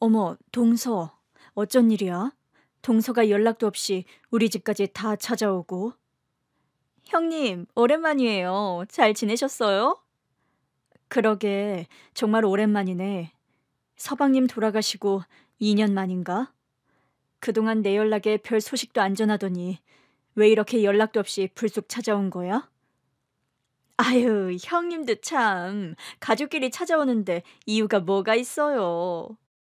어머, 동서. 어쩐 일이야? 동서가 연락도 없이 우리 집까지 다 찾아오고. 형님, 오랜만이에요. 잘 지내셨어요? 그러게, 정말 오랜만이네. 서방님 돌아가시고 2년 만인가? 그동안 내 연락에 별 소식도 안 전하더니 왜 이렇게 연락도 없이 불쑥 찾아온 거야? 아유, 형님도 참, 가족끼리 찾아오는데 이유가 뭐가 있어요.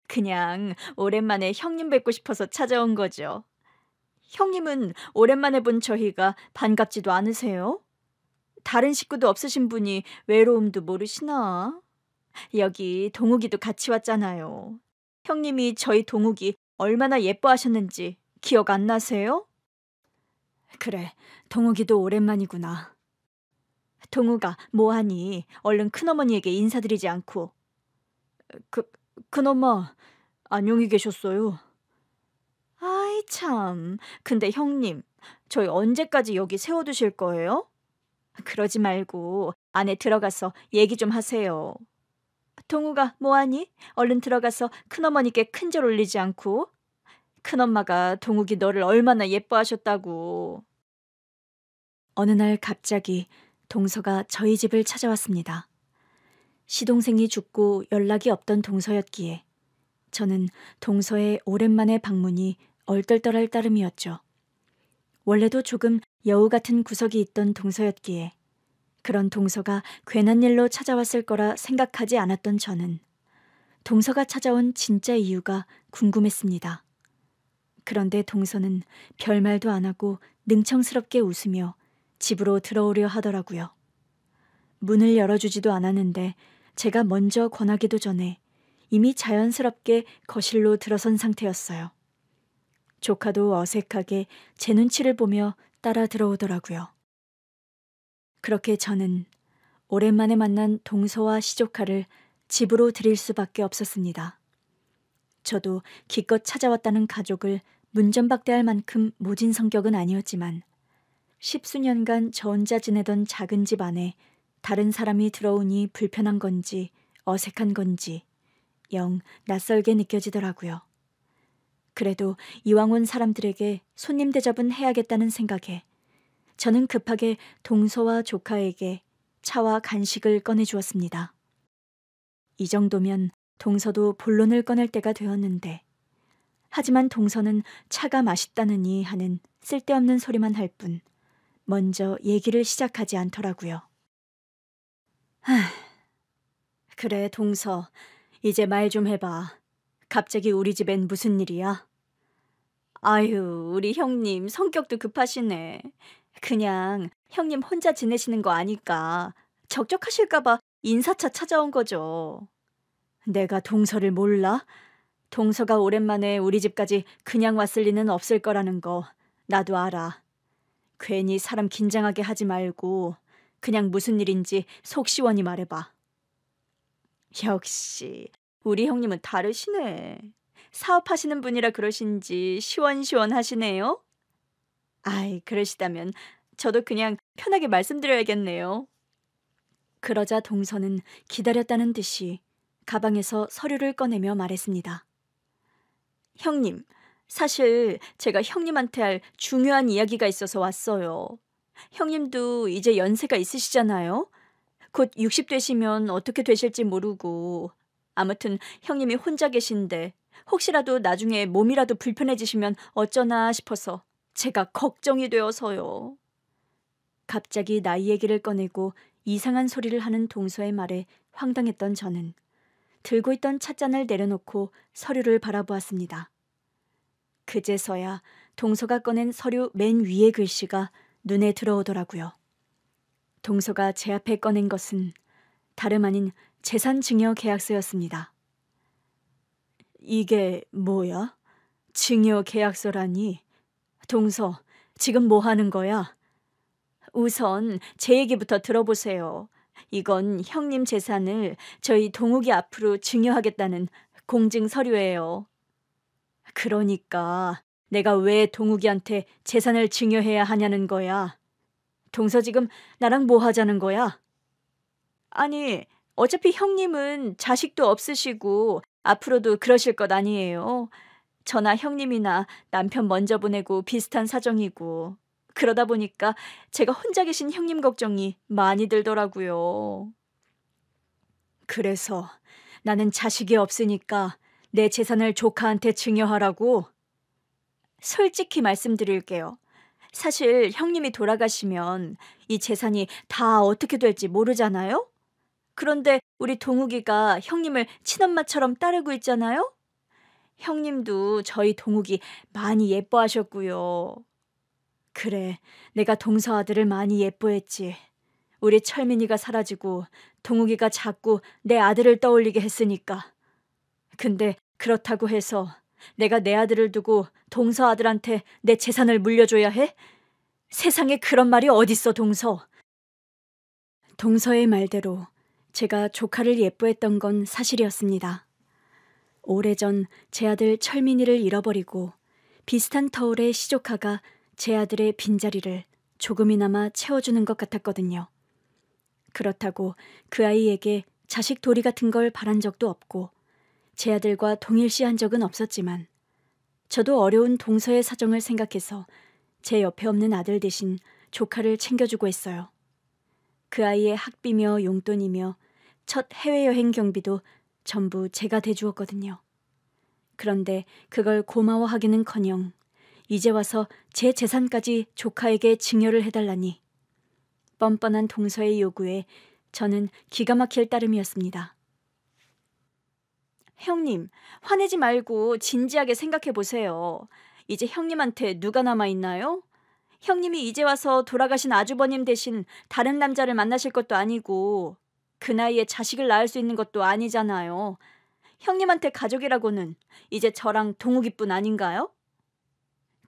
그냥 오랜만에 형님 뵙고 싶어서 찾아온 거죠. 형님은 오랜만에 본 저희가 반갑지도 않으세요? 다른 식구도 없으신 분이 외로움도 모르시나? 여기 동욱이도 같이 왔잖아요. 형님이 저희 동욱이 얼마나 예뻐하셨는지 기억 안 나세요? 그래, 동욱이도 오랜만이구나. 동욱아, 뭐하니? 얼른 큰어머니에게 인사드리지 않고. 그, 큰엄마, 안녕히 계셨어요? 아이, 참. 근데 형님, 저희 언제까지 여기 세워두실 거예요? 그러지 말고 안에 들어가서 얘기 좀 하세요. 동우가 뭐하니? 얼른 들어가서 큰어머니께 큰절 올리지 않고. 큰엄마가 동욱이 너를 얼마나 예뻐하셨다고. 어느 날 갑자기 동서가 저희 집을 찾아왔습니다. 시동생이 죽고 연락이 없던 동서였기에 저는 동서의 오랜만의 방문이 얼떨떨할 따름이었죠. 원래도 조금 여우 같은 구석이 있던 동서였기에 그런 동서가 괜한 일로 찾아왔을 거라 생각하지 않았던 저는 동서가 찾아온 진짜 이유가 궁금했습니다. 그런데 동서는 별말도 안 하고 능청스럽게 웃으며 집으로 들어오려 하더라고요. 문을 열어주지도 않았는데 제가 먼저 권하기도 전에 이미 자연스럽게 거실로 들어선 상태였어요. 조카도 어색하게 제 눈치를 보며 따라 들어오더라고요. 그렇게 저는 오랜만에 만난 동서와 시조카를 집으로 들일 수밖에 없었습니다. 저도 기껏 찾아왔다는 가족을 문전박대할 만큼 모진 성격은 아니었지만 10수년간 저 혼자 지내던 작은 집 안에 다른 사람이 들어오니 불편한 건지 어색한 건지 영 낯설게 느껴지더라고요. 그래도 이왕 온 사람들에게 손님 대접은 해야겠다는 생각에 저는 급하게 동서와 조카에게 차와 간식을 꺼내주었습니다. 이 정도면 동서도 본론을 꺼낼 때가 되었는데 하지만 동서는 차가 맛있다느니 하는 쓸데없는 소리만 할 뿐 먼저 얘기를 시작하지 않더라고요. 그래, 동서. 이제 말 좀 해봐. 갑자기 우리 집엔 무슨 일이야? 아유, 우리 형님 성격도 급하시네. 그냥 형님 혼자 지내시는 거 아니까 적적하실까 봐 인사차 찾아온 거죠. 내가 동서를 몰라? 동서가 오랜만에 우리 집까지 그냥 왔을 리는 없을 거라는 거 나도 알아. 괜히 사람 긴장하게 하지 말고 그냥 무슨 일인지 속 시원히 말해봐. 역시 우리 형님은 다르시네. 사업하시는 분이라 그러신지 시원시원하시네요. 아이, 그러시다면 저도 그냥 편하게 말씀드려야겠네요. 그러자 동서는 기다렸다는 듯이 가방에서 서류를 꺼내며 말했습니다. 형님, 사실 제가 형님한테 할 중요한 이야기가 있어서 왔어요. 형님도 이제 연세가 있으시잖아요. 곧 60 되시면 어떻게 되실지 모르고. 아무튼 형님이 혼자 계신데 혹시라도 나중에 몸이라도 불편해지시면 어쩌나 싶어서 제가 걱정이 되어서요. 갑자기 나이 얘기를 꺼내고 이상한 소리를 하는 동서의 말에 황당했던 저는 들고 있던 찻잔을 내려놓고 서류를 바라보았습니다. 그제서야 동서가 꺼낸 서류 맨 위의 글씨가 눈에 들어오더라고요. 동서가 제 앞에 꺼낸 것은 다름 아닌 재산증여 계약서였습니다. 이게 뭐야? 증여 계약서라니? 동서, 지금 뭐 하는 거야? 우선 제 얘기부터 들어보세요. 이건 형님 재산을 저희 동욱이 앞으로 증여하겠다는 공증 서류예요. 그러니까 내가 왜 동욱이한테 재산을 증여해야 하냐는 거야. 동서 지금 나랑 뭐 하자는 거야? 아니, 어차피 형님은 자식도 없으시고 앞으로도 그러실 것 아니에요. 저나 형님이나 남편 먼저 보내고 비슷한 사정이고 그러다 보니까 제가 혼자 계신 형님 걱정이 많이 들더라고요. 그래서 나는 자식이 없으니까 내 재산을 조카한테 증여하라고? 솔직히 말씀드릴게요. 사실 형님이 돌아가시면 이 재산이 다 어떻게 될지 모르잖아요? 그런데 우리 동욱이가 형님을 친엄마처럼 따르고 있잖아요? 형님도 저희 동욱이 많이 예뻐하셨고요. 그래, 내가 동서 아들을 많이 예뻐했지. 우리 철민이가 사라지고 동욱이가 자꾸 내 아들을 떠올리게 했으니까. 근데 그렇다고 해서 내가 내 아들을 두고 동서 아들한테 내 재산을 물려줘야 해? 세상에 그런 말이 어딨어, 동서. 동서의 말대로 제가 조카를 예뻐했던 건 사실이었습니다. 오래전 제 아들 철민이를 잃어버리고 비슷한 터울의 시조카가 제 아들의 빈자리를 조금이나마 채워주는 것 같았거든요. 그렇다고 그 아이에게 자식 도리 같은 걸 바란 적도 없고 제 아들과 동일시한 적은 없었지만 저도 어려운 동서의 사정을 생각해서 제 옆에 없는 아들 대신 조카를 챙겨주고 했어요. 그 아이의 학비며 용돈이며 첫 해외여행 경비도 전부 제가 대주었거든요. 그런데 그걸 고마워하기는커녕 이제 와서 제 재산까지 조카에게 증여를 해달라니 뻔뻔한 동서의 요구에 저는 기가 막힐 따름이었습니다. 형님, 화내지 말고 진지하게 생각해 보세요. 이제 형님한테 누가 남아있나요? 형님이 이제 와서 돌아가신 아주버님 대신 다른 남자를 만나실 것도 아니고 그 나이에 자식을 낳을 수 있는 것도 아니잖아요. 형님한테 가족이라고는 이제 저랑 동욱이뿐 아닌가요?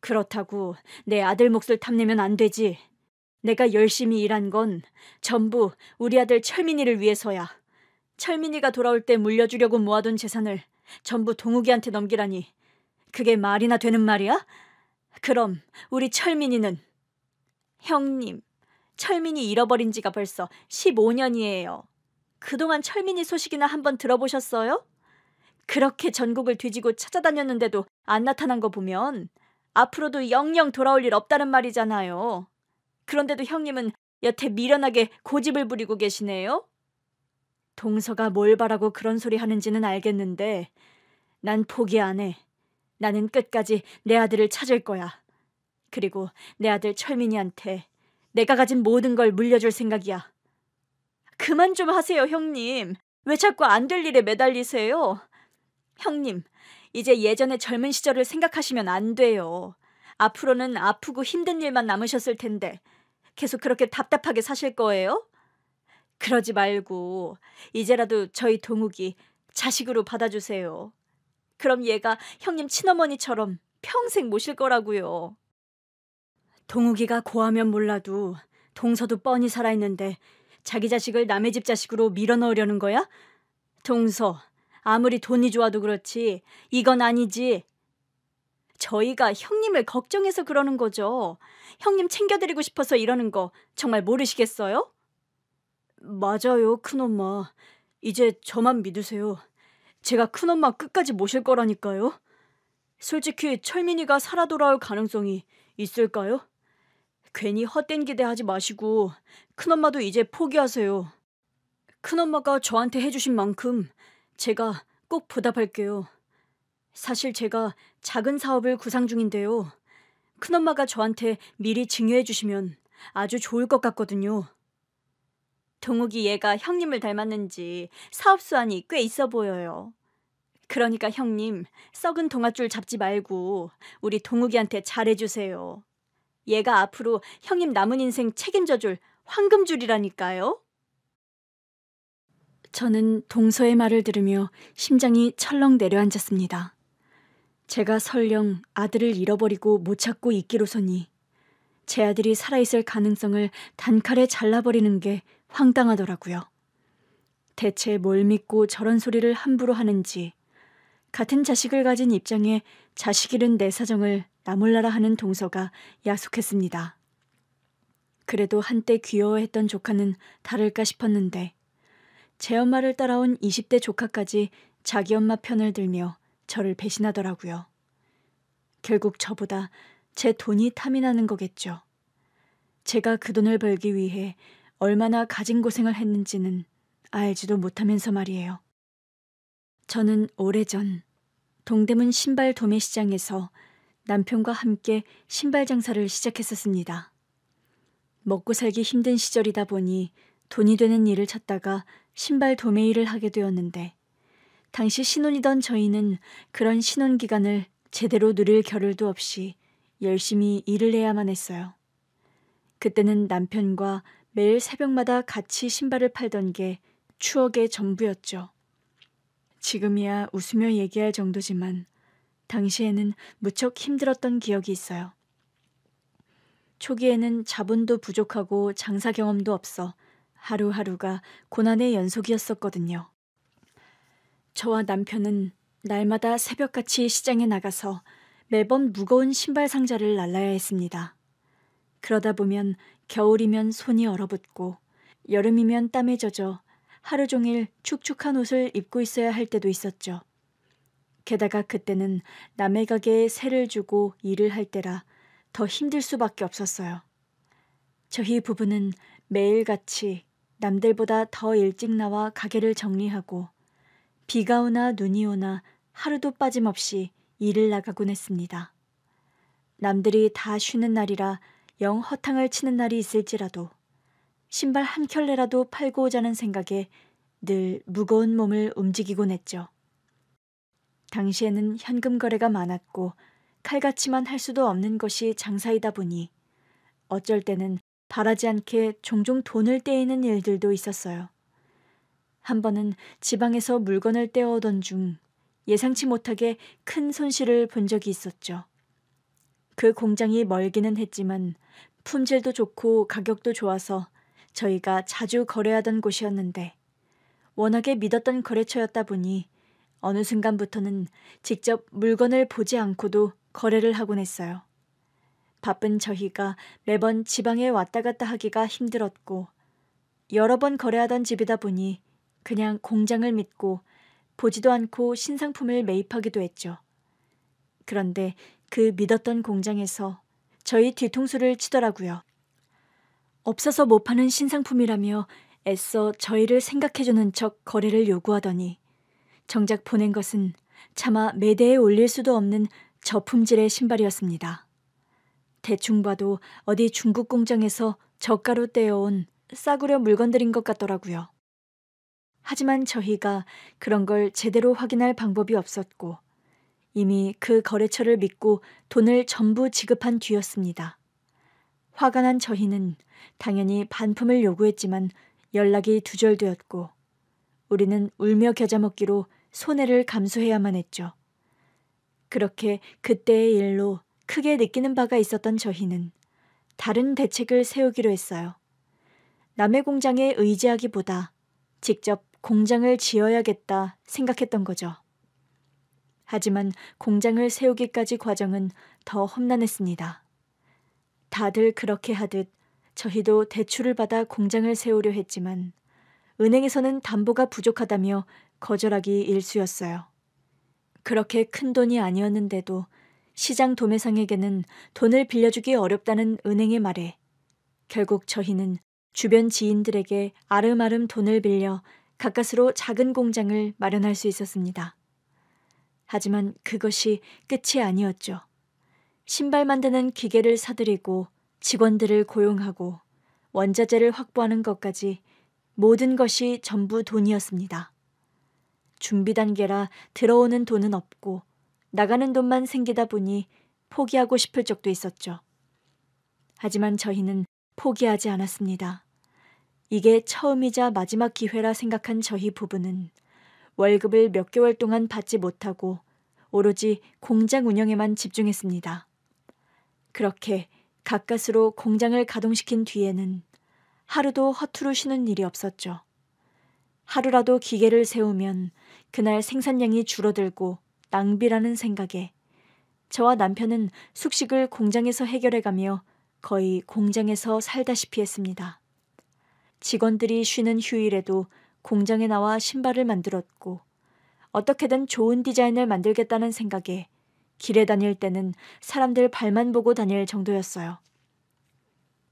그렇다고 내 아들 몫을 탐내면 안 되지. 내가 열심히 일한 건 전부 우리 아들 철민이를 위해서야. 철민이가 돌아올 때 물려주려고 모아둔 재산을 전부 동욱이한테 넘기라니 그게 말이나 되는 말이야? 그럼 우리 철민이는? 형님, 철민이 잃어버린 지가 벌써 15년이에요. 그동안 철민이 소식이나 한번 들어보셨어요? 그렇게 전국을 뒤지고 찾아다녔는데도 안 나타난 거 보면 앞으로도 영영 돌아올 일 없다는 말이잖아요. 그런데도 형님은 여태 미련하게 고집을 부리고 계시네요. 동서가 뭘 바라고 그런 소리 하는지는 알겠는데 난 포기 안 해. 나는 끝까지 내 아들을 찾을 거야. 그리고 내 아들 철민이한테 내가 가진 모든 걸 물려줄 생각이야. 그만 좀 하세요, 형님. 왜 자꾸 안 될 일에 매달리세요? 형님, 이제 예전의 젊은 시절을 생각하시면 안 돼요. 앞으로는 아프고 힘든 일만 남으셨을 텐데 계속 그렇게 답답하게 사실 거예요? 그러지 말고 이제라도 저희 동욱이 자식으로 받아주세요. 그럼 얘가 형님 친어머니처럼 평생 모실 거라고요. 동욱이가 고하면 몰라도 동서도 뻔히 살아있는데 자기 자식을 남의 집 자식으로 밀어넣으려는 거야? 동서, 아무리 돈이 좋아도 그렇지 이건 아니지. 저희가 형님을 걱정해서 그러는 거죠. 형님 챙겨드리고 싶어서 이러는 거 정말 모르시겠어요? 맞아요, 큰엄마. 이제 저만 믿으세요. 제가 큰엄마 끝까지 모실 거라니까요. 솔직히 철민이가 살아 돌아올 가능성이 있을까요? 괜히 헛된 기대하지 마시고 큰엄마도 이제 포기하세요. 큰엄마가 저한테 해주신 만큼 제가 꼭 보답할게요. 사실 제가 작은 사업을 구상 중인데요. 큰엄마가 저한테 미리 증여해 주시면 아주 좋을 것 같거든요. 동욱이 얘가 형님을 닮았는지 사업 수완이 꽤 있어 보여요. 그러니까 형님, 썩은 동아줄 잡지 말고 우리 동욱이한테 잘해주세요. 얘가 앞으로 형님 남은 인생 책임져줄 황금줄이라니까요. 저는 동서의 말을 들으며 심장이 철렁 내려앉았습니다. 제가 설령 아들을 잃어버리고 못 찾고 있기로서니 제 아들이 살아있을 가능성을 단칼에 잘라버리는 게 황당하더라고요. 대체 뭘 믿고 저런 소리를 함부로 하는지, 같은 자식을 가진 입장에 자식 잃은 내 사정을 나몰라라 하는 동서가 야속했습니다. 그래도 한때 귀여워했던 조카는 다를까 싶었는데 제 엄마를 따라온 20대 조카까지 자기 엄마 편을 들며 저를 배신하더라고요. 결국 저보다 제 돈이 탐이 나는 거겠죠. 제가 그 돈을 벌기 위해 얼마나 가진 고생을 했는지는 알지도 못하면서 말이에요. 저는 오래전 동대문 신발 도매시장에서 남편과 함께 신발 장사를 시작했었습니다. 먹고 살기 힘든 시절이다 보니 돈이 되는 일을 찾다가 신발 도매 일을 하게 되었는데, 당시 신혼이던 저희는 그런 신혼 기간을 제대로 누릴 겨를도 없이 열심히 일을 해야만 했어요. 그때는 남편과 매일 새벽마다 같이 신발을 팔던 게 추억의 전부였죠. 지금이야 웃으며 얘기할 정도지만 당시에는 무척 힘들었던 기억이 있어요. 초기에는 자본도 부족하고 장사 경험도 없어 하루하루가 고난의 연속이었었거든요. 저와 남편은 날마다 새벽같이 시장에 나가서 매번 무거운 신발 상자를 날라야 했습니다. 그러다 보면 겨울이면 손이 얼어붙고 여름이면 땀에 젖어 하루 종일 축축한 옷을 입고 있어야 할 때도 있었죠. 게다가 그때는 남의 가게에 세를 주고 일을 할 때라 더 힘들 수밖에 없었어요. 저희 부부는 매일같이 남들보다 더 일찍 나와 가게를 정리하고 비가 오나 눈이 오나 하루도 빠짐없이 일을 나가곤 했습니다. 남들이 다 쉬는 날이라 영 허탕을 치는 날이 있을지라도 신발 한 켤레라도 팔고 오자는 생각에 늘 무거운 몸을 움직이곤 했죠. 당시에는 현금 거래가 많았고 칼같이만 할 수도 없는 것이 장사이다 보니 어쩔 때는 바라지 않게 종종 돈을 떼이는 일들도 있었어요. 한 번은 지방에서 물건을 떼어오던 중 예상치 못하게 큰 손실을 본 적이 있었죠. 그 공장이 멀기는 했지만 품질도 좋고 가격도 좋아서 저희가 자주 거래하던 곳이었는데, 워낙에 믿었던 거래처였다 보니 어느 순간부터는 직접 물건을 보지 않고도 거래를 하곤 했어요. 바쁜 저희가 매번 지방에 왔다 갔다 하기가 힘들었고, 여러 번 거래하던 집이다 보니 그냥 공장을 믿고 보지도 않고 신상품을 매입하기도 했죠. 그런데 그 믿었던 공장에서 저희 뒤통수를 치더라고요. 없어서 못 파는 신상품이라며 애써 저희를 생각해주는 척 거래를 요구하더니 정작 보낸 것은 차마 매대에 올릴 수도 없는 저품질의 신발이었습니다. 대충 봐도 어디 중국 공장에서 저가로 떼어온 싸구려 물건들인 것 같더라고요. 하지만 저희가 그런 걸 제대로 확인할 방법이 없었고 이미 그 거래처를 믿고 돈을 전부 지급한 뒤였습니다. 화가 난 저희는 당연히 반품을 요구했지만 연락이 두절되었고 우리는 울며 겨자 먹기로 손해를 감수해야만 했죠. 그렇게 그때의 일로 크게 느끼는 바가 있었던 저희는 다른 대책을 세우기로 했어요. 남의 공장에 의지하기보다 직접 공장을 지어야겠다 생각했던 거죠. 하지만 공장을 세우기까지 과정은 더 험난했습니다. 다들 그렇게 하듯 저희도 대출을 받아 공장을 세우려 했지만 은행에서는 담보가 부족하다며 거절하기 일쑤였어요. 그렇게 큰 돈이 아니었는데도 시장 도매상에게는 돈을 빌려주기 어렵다는 은행의 말에 결국 저희는 주변 지인들에게 아름아름 돈을 빌려 가까스로 작은 공장을 마련할 수 있었습니다. 하지만 그것이 끝이 아니었죠. 신발 만드는 기계를 사들이고 직원들을 고용하고 원자재를 확보하는 것까지 모든 것이 전부 돈이었습니다. 준비 단계라 들어오는 돈은 없고 나가는 돈만 생기다 보니 포기하고 싶을 적도 있었죠. 하지만 저희는 포기하지 않았습니다. 이게 처음이자 마지막 기회라 생각한 저희 부부는 월급을 몇 개월 동안 받지 못하고 오로지 공장 운영에만 집중했습니다. 그렇게 가까스로 공장을 가동시킨 뒤에는 하루도 허투루 쉬는 일이 없었죠. 하루라도 기계를 세우면 그날 생산량이 줄어들고 낭비라는 생각에 저와 남편은 숙식을 공장에서 해결해가며 거의 공장에서 살다시피 했습니다. 직원들이 쉬는 휴일에도 공장에 나와 신발을 만들었고 어떻게든 좋은 디자인을 만들겠다는 생각에 길에 다닐 때는 사람들 발만 보고 다닐 정도였어요.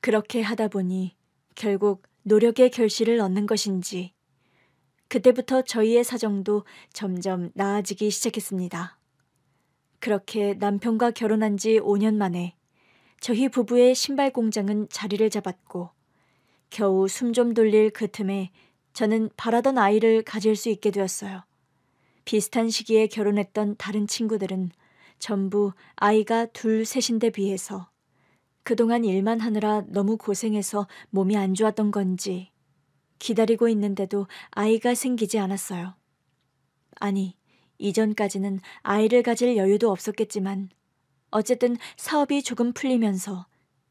그렇게 하다 보니 결국 노력의 결실을 얻는 것인지 그때부터 저희의 사정도 점점 나아지기 시작했습니다. 그렇게 남편과 결혼한 지 5년 만에 저희 부부의 신발 공장은 자리를 잡았고 겨우 숨 좀 돌릴 그 틈에 저는 바라던 아이를 가질 수 있게 되었어요. 비슷한 시기에 결혼했던 다른 친구들은 전부 아이가 둘, 셋인데 비해서 그동안 일만 하느라 너무 고생해서 몸이 안 좋았던 건지 기다리고 있는데도 아이가 생기지 않았어요. 아니, 이전까지는 아이를 가질 여유도 없었겠지만 어쨌든 사업이 조금 풀리면서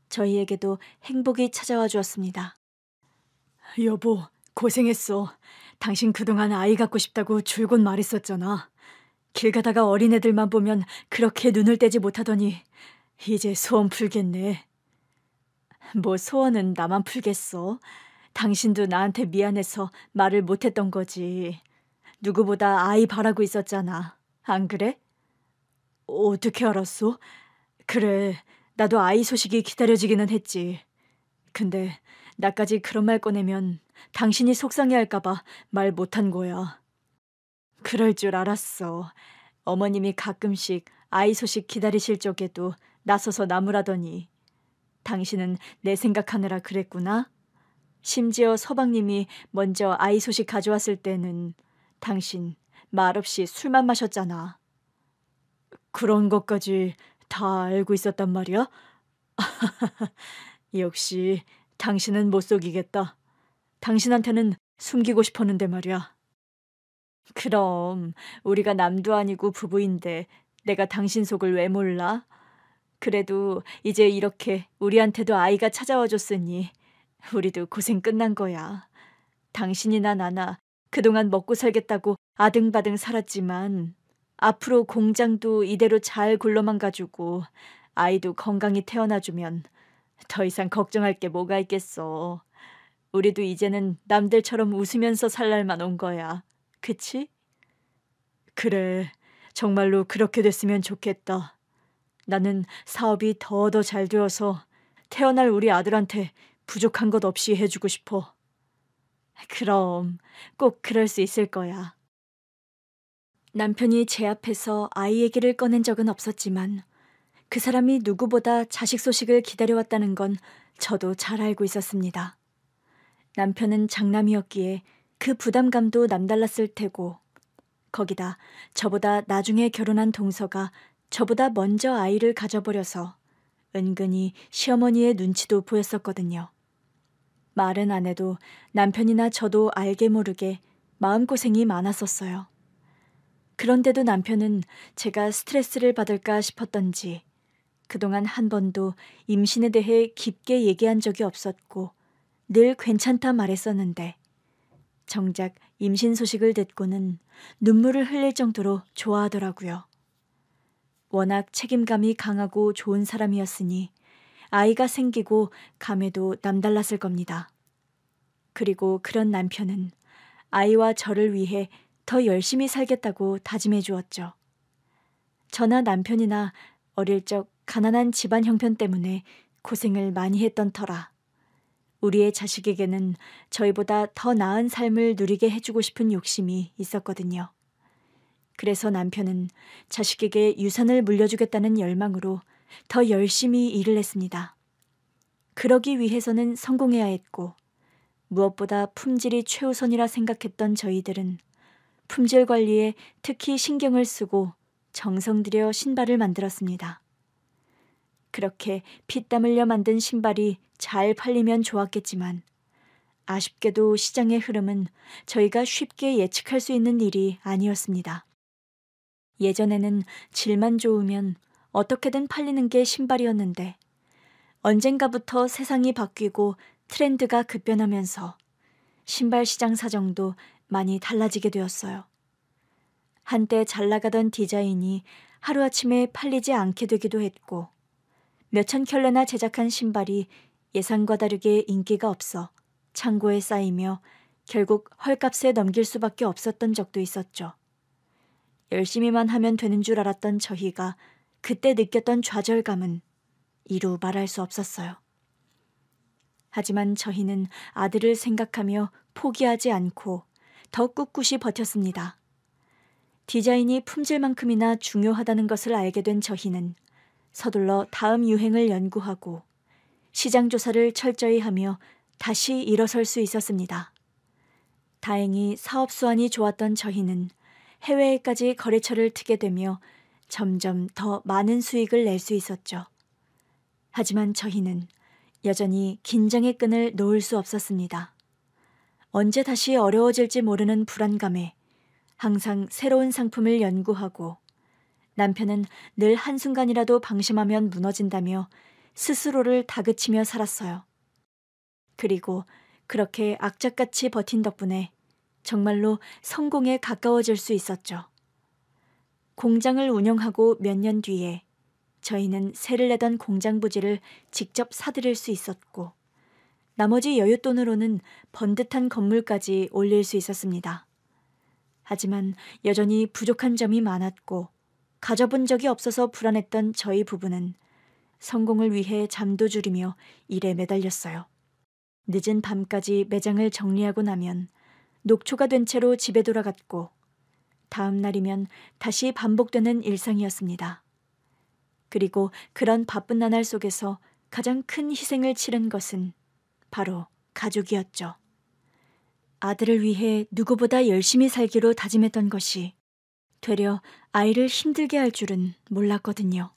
저희에게도 행복이 찾아와 주었습니다. 여보, 고생했어. 당신 그동안 아이 갖고 싶다고 줄곧 말했었잖아. 길 가다가 어린애들만 보면 그렇게 눈을 떼지 못하더니 이제 소원 풀겠네. 뭐 소원은 나만 풀겠어. 당신도 나한테 미안해서 말을 못했던 거지. 누구보다 아이 바라고 있었잖아. 안 그래? 어떻게 알았어? 그래, 나도 아이 소식이 기다려지기는 했지. 근데 나까지 그런 말 꺼내면 당신이 속상해할까 봐 말 못한 거야. 그럴 줄 알았어. 어머님이 가끔씩 아이 소식 기다리실 적에도 나서서 나무라더니 당신은 내 생각하느라 그랬구나. 심지어 서방님이 먼저 아이 소식 가져왔을 때는 당신 말없이 술만 마셨잖아. 그런 것까지 다 알고 있었단 말이야? 역시 당신은 못 속이겠다. 당신한테는 숨기고 싶었는데 말이야. 그럼 우리가 남도 아니고 부부인데 내가 당신 속을 왜 몰라? 그래도 이제 이렇게 우리한테도 아이가 찾아와 줬으니 우리도 고생 끝난 거야. 당신이나 나나 그동안 먹고 살겠다고 아등바등 살았지만 앞으로 공장도 이대로 잘 굴러만 가지고 아이도 건강히 태어나주면 더 이상 걱정할 게 뭐가 있겠어. 우리도 이제는 남들처럼 웃으면서 살 날만 온 거야. 그치? 그래, 정말로 그렇게 됐으면 좋겠다. 나는 사업이 더 잘 되어서 태어날 우리 아들한테 부족한 것 없이 해주고 싶어. 그럼 꼭 그럴 수 있을 거야. 남편이 제 앞에서 아이 얘기를 꺼낸 적은 없었지만 그 사람이 누구보다 자식 소식을 기다려왔다는 건 저도 잘 알고 있었습니다. 남편은 장남이었기에 그 부담감도 남달랐을 테고 거기다 저보다 나중에 결혼한 동서가 저보다 먼저 아이를 가져버려서 은근히 시어머니의 눈치도 보였었거든요. 말은 안 해도 남편이나 저도 알게 모르게 마음고생이 많았었어요. 그런데도 남편은 제가 스트레스를 받을까 싶었던지 그동안 한 번도 임신에 대해 깊게 얘기한 적이 없었고 늘 괜찮다 말했었는데 정작 임신 소식을 듣고는 눈물을 흘릴 정도로 좋아하더라고요. 워낙 책임감이 강하고 좋은 사람이었으니 아이가 생기고 감회도 남달랐을 겁니다. 그리고 그런 남편은 아이와 저를 위해 더 열심히 살겠다고 다짐해 주었죠. 저나 남편이나 어릴 적 가난한 집안 형편 때문에 고생을 많이 했던 터라 우리의 자식에게는 저희보다 더 나은 삶을 누리게 해주고 싶은 욕심이 있었거든요. 그래서 남편은 자식에게 유산을 물려주겠다는 열망으로 더 열심히 일을 했습니다. 그러기 위해서는 성공해야 했고 무엇보다 품질이 최우선이라 생각했던 저희들은 품질 관리에 특히 신경을 쓰고 정성 들여 신발을 만들었습니다. 그렇게 피땀 흘려 만든 신발이 잘 팔리면 좋았겠지만 아쉽게도 시장의 흐름은 저희가 쉽게 예측할 수 있는 일이 아니었습니다. 예전에는 질만 좋으면 어떻게든 팔리는 게 신발이었는데 언젠가부터 세상이 바뀌고 트렌드가 급변하면서 신발 시장 사정도 많이 달라지게 되었어요. 한때 잘 나가던 디자인이 하루아침에 팔리지 않게 되기도 했고 몇천 켤레나 제작한 신발이 예상과 다르게 인기가 없어 창고에 쌓이며 결국 헐값에 넘길 수밖에 없었던 적도 있었죠. 열심히만 하면 되는 줄 알았던 저희가 그때 느꼈던 좌절감은 이루 말할 수 없었어요. 하지만 저희는 아들을 생각하며 포기하지 않고 더 꿋꿋이 버텼습니다. 디자인이 품질만큼이나 중요하다는 것을 알게 된 저희는 서둘러 다음 유행을 연구하고 시장 조사를 철저히 하며 다시 일어설 수 있었습니다. 다행히 사업 수완이 좋았던 저희는 해외에까지 거래처를 트게 되며 점점 더 많은 수익을 낼 수 있었죠. 하지만 저희는 여전히 긴장의 끈을 놓을 수 없었습니다. 언제 다시 어려워질지 모르는 불안감에 항상 새로운 상품을 연구하고 남편은 늘 한순간이라도 방심하면 무너진다며 스스로를 다그치며 살았어요. 그리고 그렇게 악착같이 버틴 덕분에 정말로 성공에 가까워질 수 있었죠. 공장을 운영하고 몇 년 뒤에 저희는 세를 내던 공장 부지를 직접 사들일 수 있었고 나머지 여윳돈으로는 번듯한 건물까지 올릴 수 있었습니다. 하지만 여전히 부족한 점이 많았고 가져본 적이 없어서 불안했던 저희 부부는 성공을 위해 잠도 줄이며 일에 매달렸어요. 늦은 밤까지 매장을 정리하고 나면 녹초가 된 채로 집에 돌아갔고 다음 날이면 다시 반복되는 일상이었습니다. 그리고 그런 바쁜 나날 속에서 가장 큰 희생을 치른 것은 바로 가족이었죠. 아들을 위해 누구보다 열심히 살기로 다짐했던 것이 되려 아이를 힘들게 할 줄은 몰랐거든요.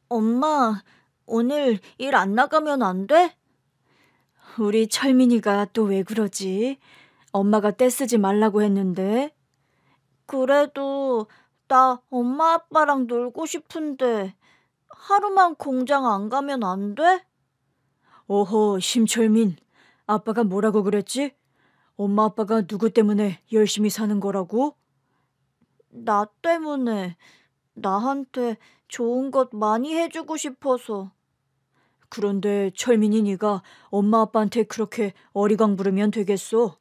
엄마, 오늘 일 안 나가면 안 돼? 우리 철민이가 또 왜 그러지? 엄마가 떼쓰지 말라고 했는데. 그래도 나 엄마 아빠랑 놀고 싶은데 하루만 공장 안 가면 안 돼? 오호, 심철민. 아빠가 뭐라고 그랬지? 엄마 아빠가 누구 때문에 열심히 사는 거라고? 나 때문에 나한테 좋은 것 많이 해주고 싶어서. 그런데 철민이 네가 엄마 아빠한테 그렇게 어리광 부르면 되겠어?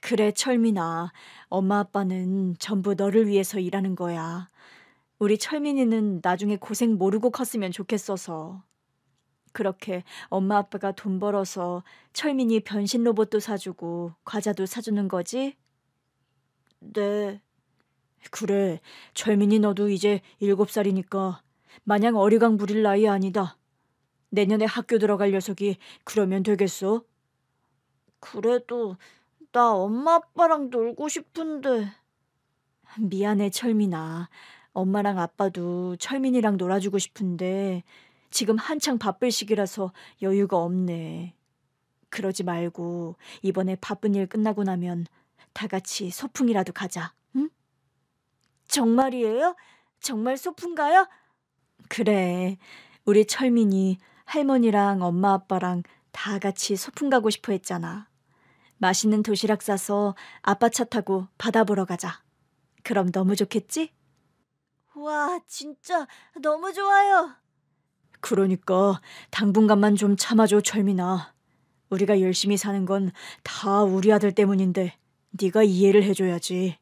그래, 철민아. 엄마 아빠는 전부 너를 위해서 일하는 거야. 우리 철민이는 나중에 고생 모르고 컸으면 좋겠어서. 그렇게 엄마 아빠가 돈 벌어서 철민이 변신 로봇도 사주고 과자도 사주는 거지? 네. 그래, 철민이 너도 이제 7살이니까 마냥 어리광 부릴 나이 아니다. 내년에 학교 들어갈 녀석이 그러면 되겠어? 그래도 나 엄마 아빠랑 놀고 싶은데. 미안해, 철민아. 엄마랑 아빠도 철민이랑 놀아주고 싶은데 지금 한창 바쁠 시기라서 여유가 없네. 그러지 말고 이번에 바쁜 일 끝나고 나면 다 같이 소풍이라도 가자, 응? 정말이에요? 정말 소풍가요? 그래, 우리 철민이 할머니랑 엄마 아빠랑 다 같이 소풍 가고 싶어 했잖아. 맛있는 도시락 싸서 아빠 차 타고 바다 보러 가자. 그럼 너무 좋겠지? 와, 진짜 너무 좋아요. 그러니까 당분간만 좀 참아줘, 철민아. 우리가 열심히 사는 건 다 우리 아들 때문인데 네가 이해를 해줘야지.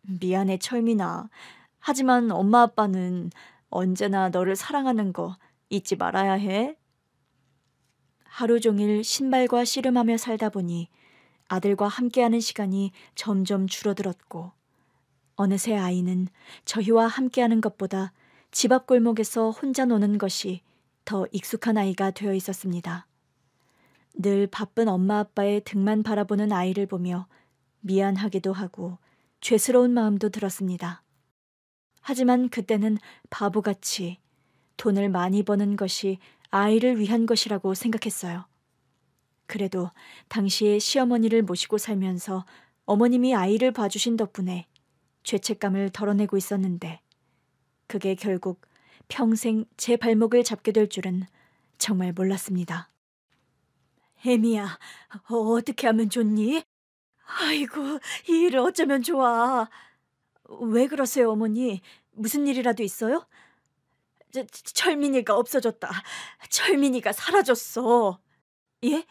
미안해, 철민아. 하지만 엄마 아빠는 언제나 너를 사랑하는 거 잊지 말아야 해. 하루 종일 신발과 씨름하며 살다 보니 아들과 함께하는 시간이 점점 줄어들었고 어느새 아이는 저희와 함께하는 것보다 집 앞 골목에서 혼자 노는 것이 더 익숙한 아이가 되어 있었습니다. 늘 바쁜 엄마 아빠의 등만 바라보는 아이를 보며 미안하기도 하고 죄스러운 마음도 들었습니다. 하지만 그때는 바보같이 돈을 많이 버는 것이 아이를 위한 것이라고 생각했어요. 그래도 당시에 시어머니를 모시고 살면서 어머님이 아이를 봐주신 덕분에 죄책감을 덜어내고 있었는데 그게 결국 평생 제 발목을 잡게 될 줄은 정말 몰랐습니다. 혜미야, 어떻게 하면 좋니? 아이고, 이 일을 어쩌면 좋아. 왜 그러세요, 어머니? 무슨 일이라도 있어요? 철민이가 없어졌다. 철민이가 사라졌어. 예?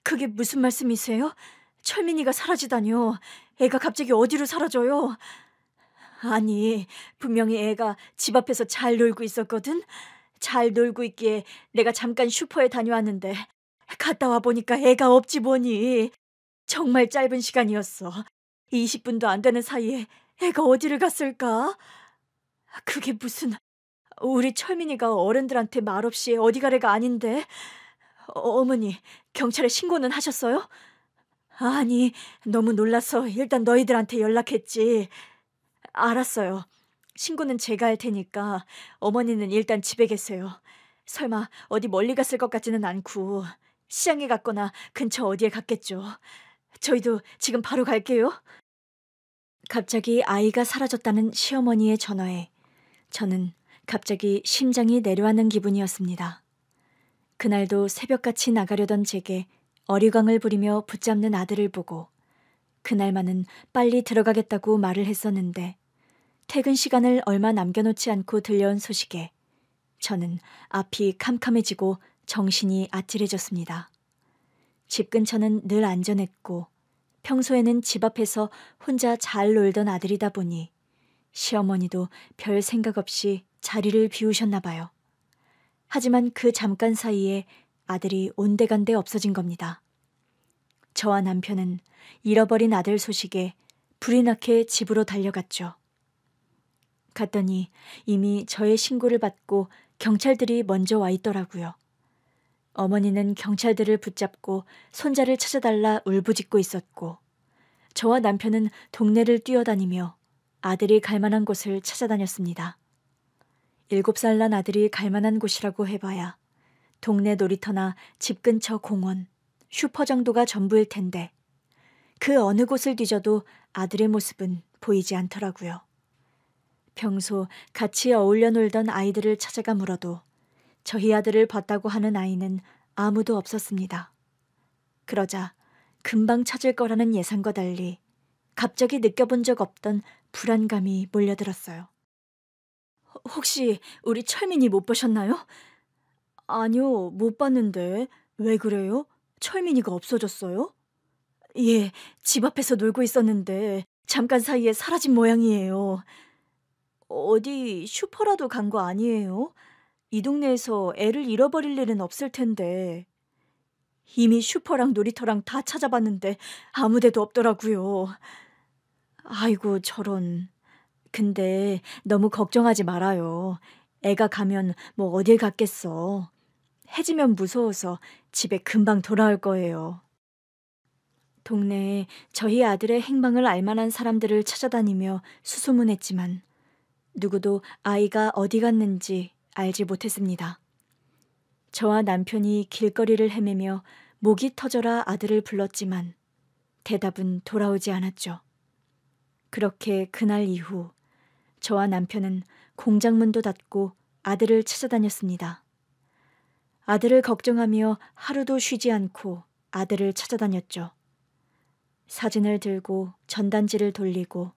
그게 무슨 말씀이세요? 철민이가 사라지다뇨. 애가 갑자기 어디로 사라져요? 아니, 분명히 애가 집 앞에서 잘 놀고 있었거든? 잘 놀고 있기에 내가 잠깐 슈퍼에 다녀왔는데 갔다 와 보니까 애가 없지 뭐니. 정말 짧은 시간이었어. 20분도 안 되는 사이에 애가 어디를 갔을까? 그게 무슨, 우리 철민이가 어른들한테 말없이 어디 가래가 아닌데. 어머니, 경찰에 신고는 하셨어요? 아니, 너무 놀라서 일단 너희들한테 연락했지. 알았어요. 신고는 제가 할 테니까 어머니는 일단 집에 계세요. 설마 어디 멀리 갔을 것 같지는 않고 시장에 갔거나 근처 어디에 갔겠죠. 저희도 지금 바로 갈게요. 갑자기 아이가 사라졌다는 시어머니의 전화에 저는 갑자기 심장이 내려앉는 기분이었습니다. 그날도 새벽같이 나가려던 제게 어리광을 부리며 붙잡는 아들을 보고 그날만은 빨리 들어가겠다고 말을 했었는데 퇴근 시간을 얼마 남겨놓지 않고 들려온 소식에 저는 앞이 캄캄해지고 정신이 아찔해졌습니다. 집 근처는 늘 안전했고 평소에는 집 앞에서 혼자 잘 놀던 아들이다 보니 시어머니도 별 생각 없이 자리를 비우셨나 봐요. 하지만 그 잠깐 사이에 아들이 온데간데 없어진 겁니다. 저와 남편은 잃어버린 아들 소식에 불이 나게 집으로 달려갔죠. 갔더니 이미 저의 신고를 받고 경찰들이 먼저 와 있더라고요. 어머니는 경찰들을 붙잡고 손자를 찾아달라 울부짖고 있었고 저와 남편은 동네를 뛰어다니며 아들이 갈 만한 곳을 찾아다녔습니다. 7살 난 아들이 갈 만한 곳이라고 해봐야 동네 놀이터나 집 근처 공원, 슈퍼 정도가 전부일 텐데 그 어느 곳을 뒤져도 아들의 모습은 보이지 않더라고요. 평소 같이 어울려 놀던 아이들을 찾아가 물어도 저희 아들을 봤다고 하는 아이는 아무도 없었습니다. 그러자 금방 찾을 거라는 예상과 달리 갑자기 느껴본 적 없던 불안감이 몰려들었어요. 혹시 우리 철민이 못 보셨나요? 아니요, 못 봤는데. 왜 그래요? 철민이가 없어졌어요? 예, 집 앞에서 놀고 있었는데 잠깐 사이에 사라진 모양이에요. 어디 슈퍼라도 간 거 아니에요? 이 동네에서 애를 잃어버릴 일은 없을 텐데. 이미 슈퍼랑 놀이터랑 다 찾아봤는데 아무 데도 없더라고요. 아이고, 저런. 근데 너무 걱정하지 말아요. 애가 가면 뭐 어딜 갔겠어. 해지면 무서워서 집에 금방 돌아올 거예요. 동네에 저희 아들의 행방을 알 만한 사람들을 찾아다니며 수소문했지만 누구도 아이가 어디 갔는지 알지 못했습니다. 저와 남편이 길거리를 헤매며 목이 터져라 아들을 불렀지만 대답은 돌아오지 않았죠. 그렇게 그날 이후 저와 남편은 공장문도 닫고 아들을 찾아다녔습니다. 아들을 걱정하며 하루도 쉬지 않고 아들을 찾아다녔죠. 사진을 들고 전단지를 돌리고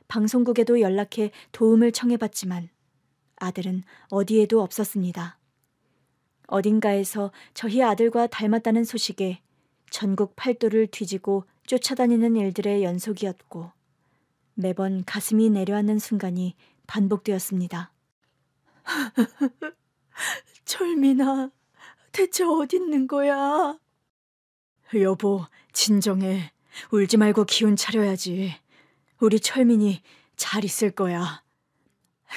방송국에도 연락해 도움을 청해봤지만 아들은 어디에도 없었습니다. 어딘가에서 저희 아들과 닮았다는 소식에 전국 팔도를 뒤지고 쫓아다니는 일들의 연속이었고 매번 가슴이 내려앉는 순간이 반복되었습니다. 철민아, 대체 어디 있는 거야? 여보, 진정해. 울지 말고 기운 차려야지. 우리 철민이 잘 있을 거야.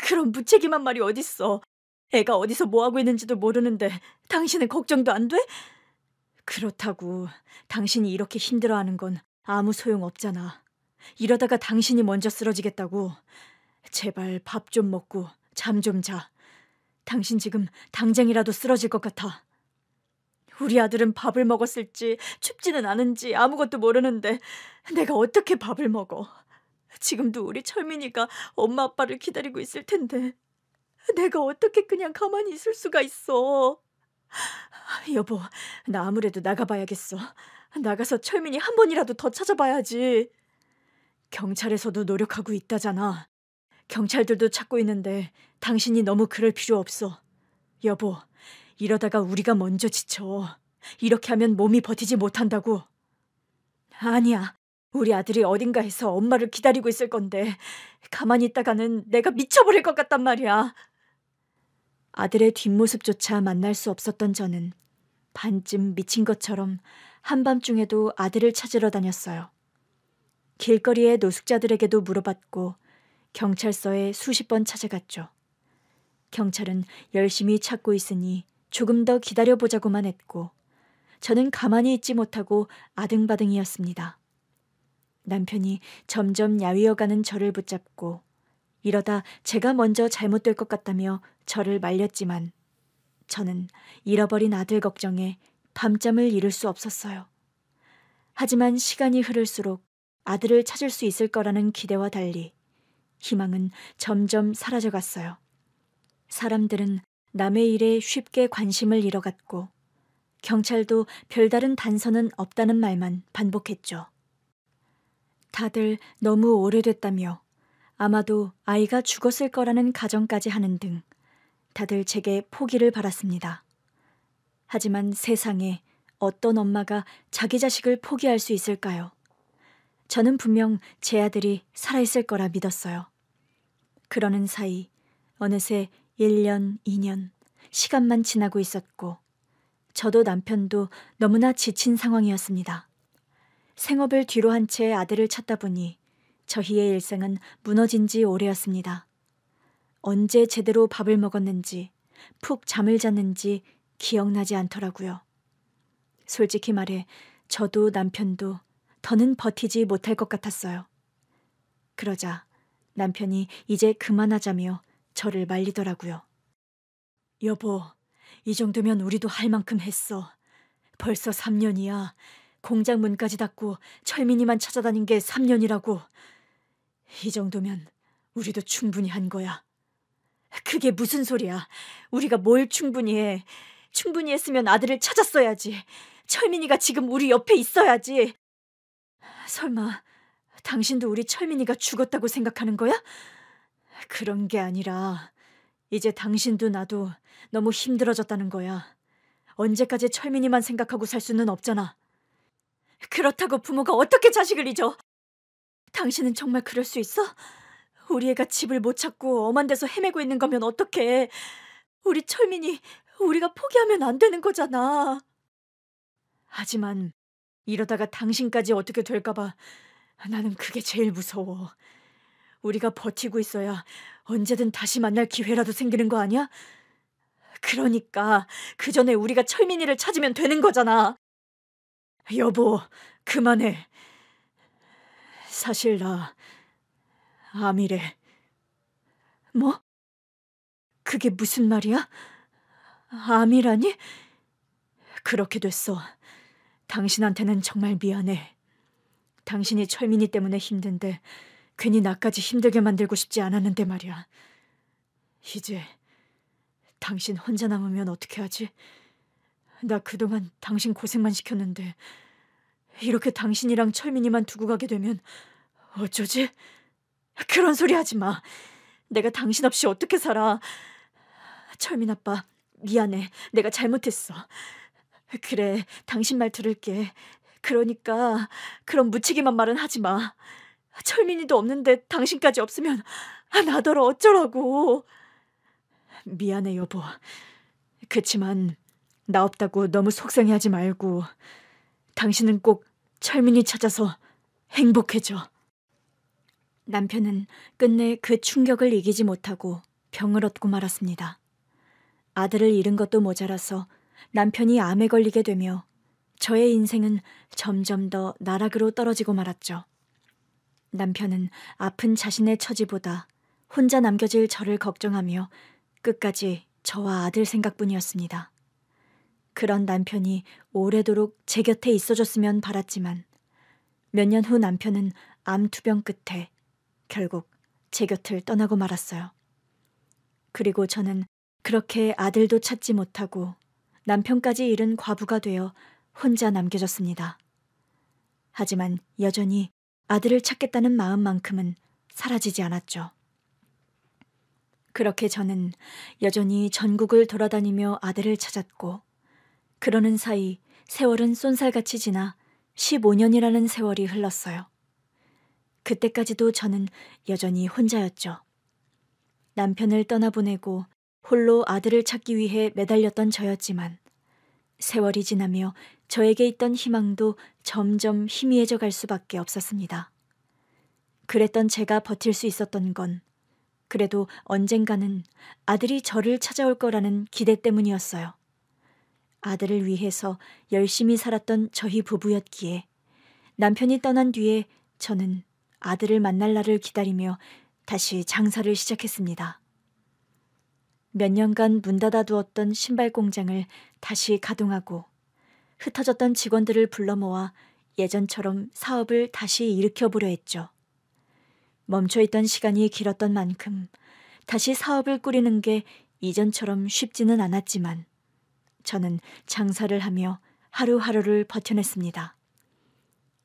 그럼 무책임한 말이 어딨어. 애가 어디서 뭐하고 있는지도 모르는데 당신은 걱정도 안 돼? 그렇다고 당신이 이렇게 힘들어하는 건 아무 소용 없잖아. 이러다가 당신이 먼저 쓰러지겠다고. 제발 밥 좀 먹고 잠 좀 자. 당신 지금 당장이라도 쓰러질 것 같아. 우리 아들은 밥을 먹었을지 춥지는 않은지 아무것도 모르는데 내가 어떻게 밥을 먹어. 지금도 우리 철민이가 엄마 아빠를 기다리고 있을 텐데 내가 어떻게 그냥 가만히 있을 수가 있어. 여보, 나 아무래도 나가봐야겠어. 나가서 철민이 한 번이라도 더 찾아봐야지. 경찰에서도 노력하고 있다잖아. 경찰들도 찾고 있는데 당신이 너무 그럴 필요 없어. 여보, 이러다가 우리가 먼저 지쳐. 이렇게 하면 몸이 버티지 못한다고. 아니야, 우리 아들이 어딘가에서 엄마를 기다리고 있을 건데 가만히 있다가는 내가 미쳐버릴 것 같단 말이야. 아들의 뒷모습조차 만날 수 없었던 저는 반쯤 미친 것처럼 한밤중에도 아들을 찾으러 다녔어요. 길거리의 노숙자들에게도 물어봤고 경찰서에 수십 번 찾아갔죠. 경찰은 열심히 찾고 있으니 조금 더 기다려보자고만 했고 저는 가만히 있지 못하고 아등바등이었습니다. 남편이 점점 야위어가는 저를 붙잡고 이러다 제가 먼저 잘못될 것 같다며 저를 말렸지만 저는 잃어버린 아들 걱정에 밤잠을 이룰 수 없었어요. 하지만 시간이 흐를수록 아들을 찾을 수 있을 거라는 기대와 달리 희망은 점점 사라져갔어요. 사람들은 남의 일에 쉽게 관심을 잃어갔고 경찰도 별다른 단서는 없다는 말만 반복했죠. 다들 너무 오래됐다며 아마도 아이가 죽었을 거라는 가정까지 하는 등 다들 제게 포기를 바랐습니다. 하지만 세상에 어떤 엄마가 자기 자식을 포기할 수 있을까요? 저는 분명 제 아들이 살아있을 거라 믿었어요. 그러는 사이 어느새 1년, 2년, 시간만 지나고 있었고 저도 남편도 너무나 지친 상황이었습니다. 생업을 뒤로 한 채 아들을 찾다 보니 저희의 일생은 무너진 지 오래였습니다. 언제 제대로 밥을 먹었는지, 푹 잠을 잤는지 기억나지 않더라고요. 솔직히 말해 저도 남편도 더는 버티지 못할 것 같았어요. 그러자 남편이 이제 그만하자며 저를 말리더라고요. 여보, 이 정도면 우리도 할 만큼 했어. 벌써 3년이야. 공장 문까지 닫고 철민이만 찾아다닌 게 3년이라고. 이 정도면 우리도 충분히 한 거야. 그게 무슨 소리야. 우리가 뭘 충분히 해. 충분히 했으면 아들을 찾았어야지. 철민이가 지금 우리 옆에 있어야지. 설마 당신도 우리 철민이가 죽었다고 생각하는 거야? 그런 게 아니라 이제 당신도 나도 너무 힘들어졌다는 거야. 언제까지 철민이만 생각하고 살 수는 없잖아. 그렇다고 부모가 어떻게 자식을 잊어? 당신은 정말 그럴 수 있어? 우리 애가 집을 못 찾고 엄한 데서 헤매고 있는 거면 어떡해. 우리 철민이 우리가 포기하면 안 되는 거잖아. 하지만 이러다가 당신까지 어떻게 될까 봐 나는 그게 제일 무서워. 우리가 버티고 있어야 언제든 다시 만날 기회라도 생기는 거 아니야? 그러니까 그 전에 우리가 철민이를 찾으면 되는 거잖아. 여보, 그만해. 사실 나 암이래. 뭐? 그게 무슨 말이야? 암이라니? 그렇게 됐어. 당신한테는 정말 미안해. 당신이 철민이 때문에 힘든데 괜히 나까지 힘들게 만들고 싶지 않았는데 말이야. 이제 당신 혼자 남으면 어떻게 하지? 나 그동안 당신 고생만 시켰는데 이렇게 당신이랑 철민이만 두고 가게 되면 어쩌지? 그런 소리 하지 마. 내가 당신 없이 어떻게 살아. 철민 아빠, 미안해. 내가 잘못했어. 그래, 당신 말 들을게. 그러니까 그런 무책임한 말은 하지 마. 철민이도 없는데 당신까지 없으면 나더러 어쩌라고. 미안해 여보. 그치만 나 없다고 너무 속상해하지 말고 당신은 꼭 철민이 찾아서 행복해져. 남편은 끝내 그 충격을 이기지 못하고 병을 얻고 말았습니다. 아들을 잃은 것도 모자라서 남편이 암에 걸리게 되며 저의 인생은 점점 더 나락으로 떨어지고 말았죠. 남편은 아픈 자신의 처지보다 혼자 남겨질 저를 걱정하며 끝까지 저와 아들 생각뿐이었습니다. 그런 남편이 오래도록 제 곁에 있어줬으면 바랐지만 몇 년 후 남편은 암 투병 끝에 결국 제 곁을 떠나고 말았어요. 그리고 저는 그렇게 아들도 찾지 못하고 남편까지 잃은 과부가 되어 혼자 남겨졌습니다. 하지만 여전히 아들을 찾겠다는 마음만큼은 사라지지 않았죠. 그렇게 저는 여전히 전국을 돌아다니며 아들을 찾았고 그러는 사이 세월은 쏜살같이 지나 15년이라는 세월이 흘렀어요. 그때까지도 저는 여전히 혼자였죠. 남편을 떠나보내고 홀로 아들을 찾기 위해 매달렸던 저였지만 세월이 지나며 저에게 있던 희망도 점점 희미해져 갈 수밖에 없었습니다. 그랬던 제가 버틸 수 있었던 건 그래도 언젠가는 아들이 저를 찾아올 거라는 기대 때문이었어요. 아들을 위해서 열심히 살았던 저희 부부였기에 남편이 떠난 뒤에 저는 아들을 만날 날을 기다리며 다시 장사를 시작했습니다. 몇 년간 문 닫아 두었던 신발 공장을 다시 가동하고 흩어졌던 직원들을 불러 모아 예전처럼 사업을 다시 일으켜보려 했죠. 멈춰있던 시간이 길었던 만큼 다시 사업을 꾸리는 게 이전처럼 쉽지는 않았지만 저는 장사를 하며 하루하루를 버텨냈습니다.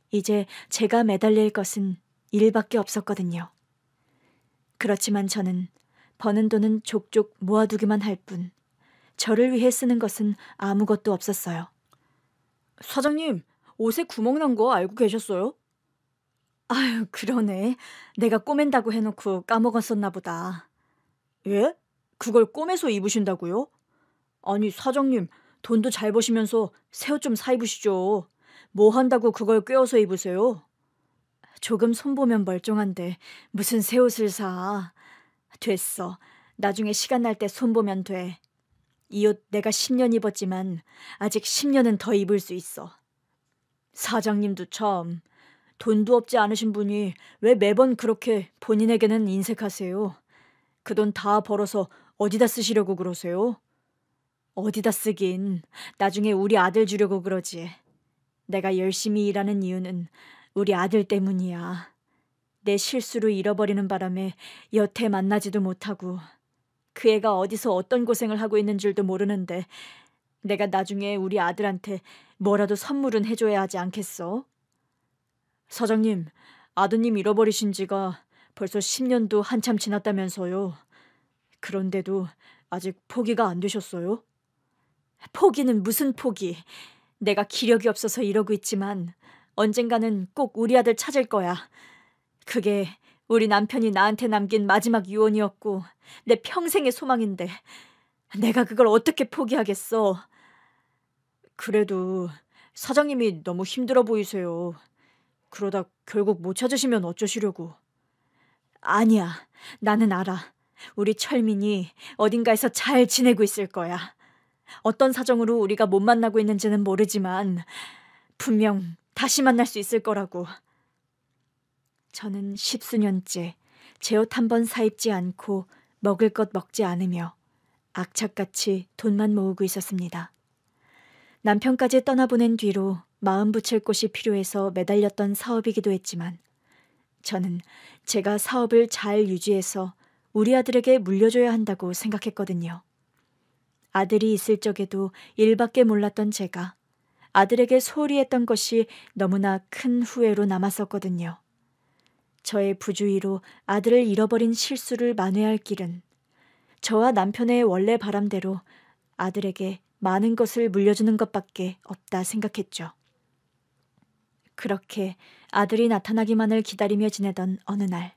이제 제가 매달릴 것은 일밖에 없었거든요. 그렇지만 저는 버는 돈은 족족 모아두기만 할 뿐 저를 위해 쓰는 것은 아무것도 없었어요. 사장님, 옷에 구멍 난 거 알고 계셨어요? 아유, 그러네. 내가 꼬맨다고 해놓고 까먹었었나 보다. 예? 그걸 꼬매서 입으신다고요? 아니, 사장님, 돈도 잘 버시면서 새 옷 좀 사 입으시죠. 뭐 한다고 그걸 꿰어서 입으세요? 조금 손보면 멀쩡한데 무슨 새 옷을 사. 됐어. 나중에 시간 날 때 손보면 돼. 이 옷 내가 10년 입었지만 아직 10년은 더 입을 수 있어. 사장님도 참, 돈도 없지 않으신 분이 왜 매번 그렇게 본인에게는 인색하세요? 그 돈 다 벌어서 어디다 쓰시려고 그러세요? 어디다 쓰긴. 나중에 우리 아들 주려고 그러지. 내가 열심히 일하는 이유는 우리 아들 때문이야. 내 실수로 잃어버리는 바람에 여태 만나지도 못하고 그 애가 어디서 어떤 고생을 하고 있는 줄도 모르는데 내가 나중에 우리 아들한테 뭐라도 선물은 해줘야 하지 않겠어? 사장님, 아드님 잃어버리신 지가 벌써 10년도 한참 지났다면서요. 그런데도 아직 포기가 안 되셨어요? 포기는 무슨 포기. 내가 기력이 없어서 이러고 있지만 언젠가는 꼭 우리 아들 찾을 거야. 그게 우리 남편이 나한테 남긴 마지막 유언이었고 내 평생의 소망인데 내가 그걸 어떻게 포기하겠어. 그래도 사장님이 너무 힘들어 보이세요. 그러다 결국 못 찾으시면 어쩌시려고. 아니야. 나는 알아. 우리 철민이 어딘가에서 잘 지내고 있을 거야. 어떤 사정으로 우리가 못 만나고 있는지는 모르지만 분명 다시 만날 수 있을 거라고. 저는 10수년째 제 옷 한 번 사입지 않고 먹을 것 먹지 않으며 악착같이 돈만 모으고 있었습니다. 남편까지 떠나보낸 뒤로 마음 붙일 곳이 필요해서 매달렸던 사업이기도 했지만 저는 제가 사업을 잘 유지해서 우리 아들에게 물려줘야 한다고 생각했거든요. 아들이 있을 적에도 일밖에 몰랐던 제가 아들에게 소홀히 했던 것이 너무나 큰 후회로 남았었거든요. 저의 부주의로 아들을 잃어버린 실수를 만회할 길은 저와 남편의 원래 바람대로 아들에게 많은 것을 물려주는 것밖에 없다 생각했죠. 그렇게 아들이 나타나기만을 기다리며 지내던 어느 날,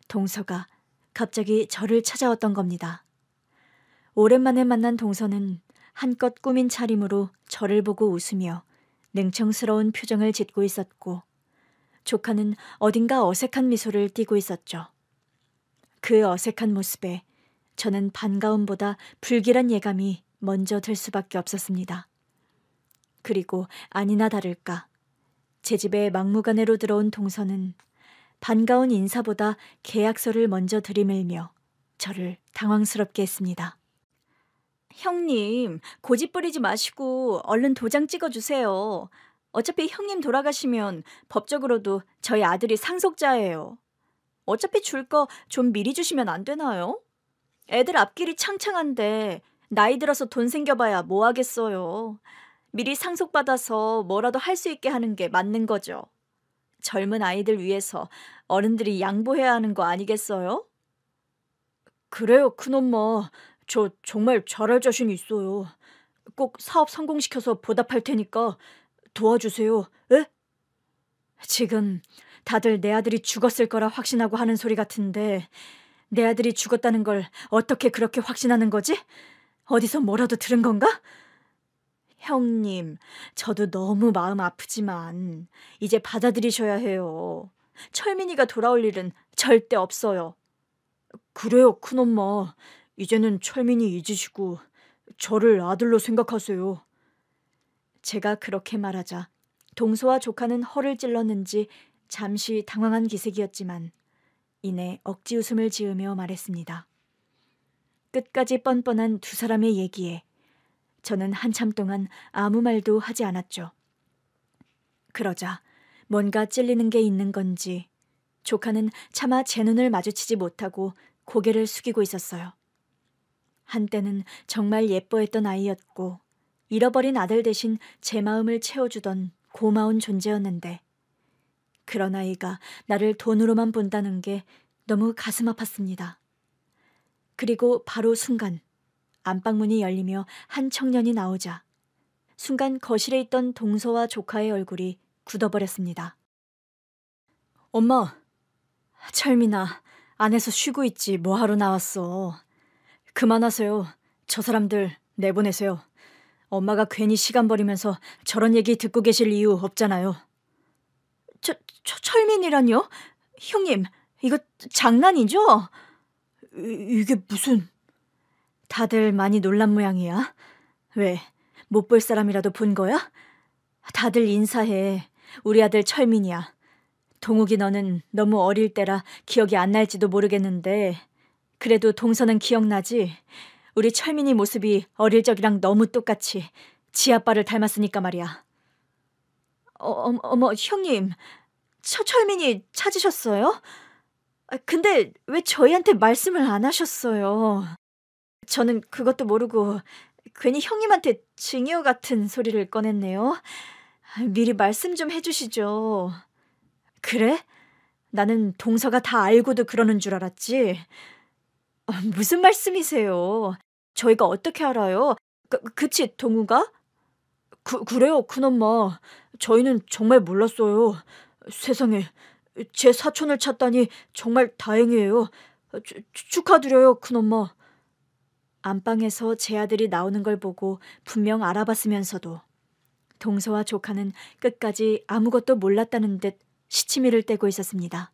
동서가 갑자기 저를 찾아왔던 겁니다. 오랜만에 만난 동서는 한껏 꾸민 차림으로 저를 보고 웃으며 능청스러운 표정을 짓고 있었고 조카는 어딘가 어색한 미소를 띠고 있었죠. 그 어색한 모습에 저는 반가움보다 불길한 예감이 먼저 들 수밖에 없었습니다. 그리고 아니나 다를까 제 집에 막무가내로 들어온 동서는 반가운 인사보다 계약서를 먼저 들이밀며 저를 당황스럽게 했습니다. 형님, 고집 부리지 마시고 얼른 도장 찍어주세요. 어차피 형님 돌아가시면 법적으로도 저희 아들이 상속자예요. 어차피 줄 거 좀 미리 주시면 안 되나요? 애들 앞길이 창창한데 나이 들어서 돈 생겨봐야 뭐 하겠어요. 미리 상속받아서 뭐라도 할 수 있게 하는 게 맞는 거죠. 젊은 아이들 위해서 어른들이 양보해야 하는 거 아니겠어요? 그래요, 큰엄마. 저 정말 잘할 자신 있어요. 꼭 사업 성공시켜서 보답할 테니까 도와주세요. 에? 지금 다들 내 아들이 죽었을 거라 확신하고 하는 소리 같은데 내 아들이 죽었다는 걸 어떻게 그렇게 확신하는 거지? 어디서 뭐라도 들은 건가? 형님, 저도 너무 마음 아프지만 이제 받아들이셔야 해요. 철민이가 돌아올 일은 절대 없어요. 그래요, 큰엄마. 이제는 철민이 잊으시고 저를 아들로 생각하세요. 제가 그렇게 말하자 동서와 조카는 허를 찔렀는지 잠시 당황한 기색이었지만 이내 억지 웃음을 지으며 말했습니다. 끝까지 뻔뻔한 두 사람의 얘기에 저는 한참 동안 아무 말도 하지 않았죠. 그러자 뭔가 찔리는 게 있는 건지 조카는 차마 제 눈을 마주치지 못하고 고개를 숙이고 있었어요. 한때는 정말 예뻐했던 아이였고 잃어버린 아들 대신 제 마음을 채워주던 고마운 존재였는데 그런 아이가 나를 돈으로만 본다는 게 너무 가슴 아팠습니다. 그리고 바로 순간 안방문이 열리며 한 청년이 나오자 순간 거실에 있던 동서와 조카의 얼굴이 굳어버렸습니다. 엄마, 철민아, 안에서 쉬고 있지 뭐하러 나왔어. 그만하세요. 저 사람들 내보내세요. 엄마가 괜히 시간 버리면서 저런 얘기 듣고 계실 이유 없잖아요. 철민이라뇨? 형님, 이거 장난이죠? 이게 무슨... 다들 많이 놀란 모양이야. 왜, 못 볼 사람이라도 본 거야? 다들 인사해. 우리 아들 철민이야. 동욱이 너는 너무 어릴 때라 기억이 안 날지도 모르겠는데 그래도 동서는 기억나지? 우리 철민이 모습이 어릴 적이랑 너무 똑같이 지 아빠를 닮았으니까 말이야. 어머, 형님. 철민이 찾으셨어요? 근데 왜 저희한테 말씀을 안 하셨어요? 저는 그것도 모르고 괜히 형님한테 증여 같은 소리를 꺼냈네요. 미리 말씀 좀 해주시죠. 그래? 나는 동서가 다 알고도 그러는 줄 알았지. 무슨 말씀이세요? 저희가 어떻게 알아요? 그치, 동우가? 그래요, 큰엄마. 저희는 정말 몰랐어요. 세상에, 제 사촌을 찾다니 정말 다행이에요. 축하드려요, 큰엄마. 안방에서 제 아들이 나오는 걸 보고 분명 알아봤으면서도 동서와 조카는 끝까지 아무것도 몰랐다는 듯 시치미를 떼고 있었습니다.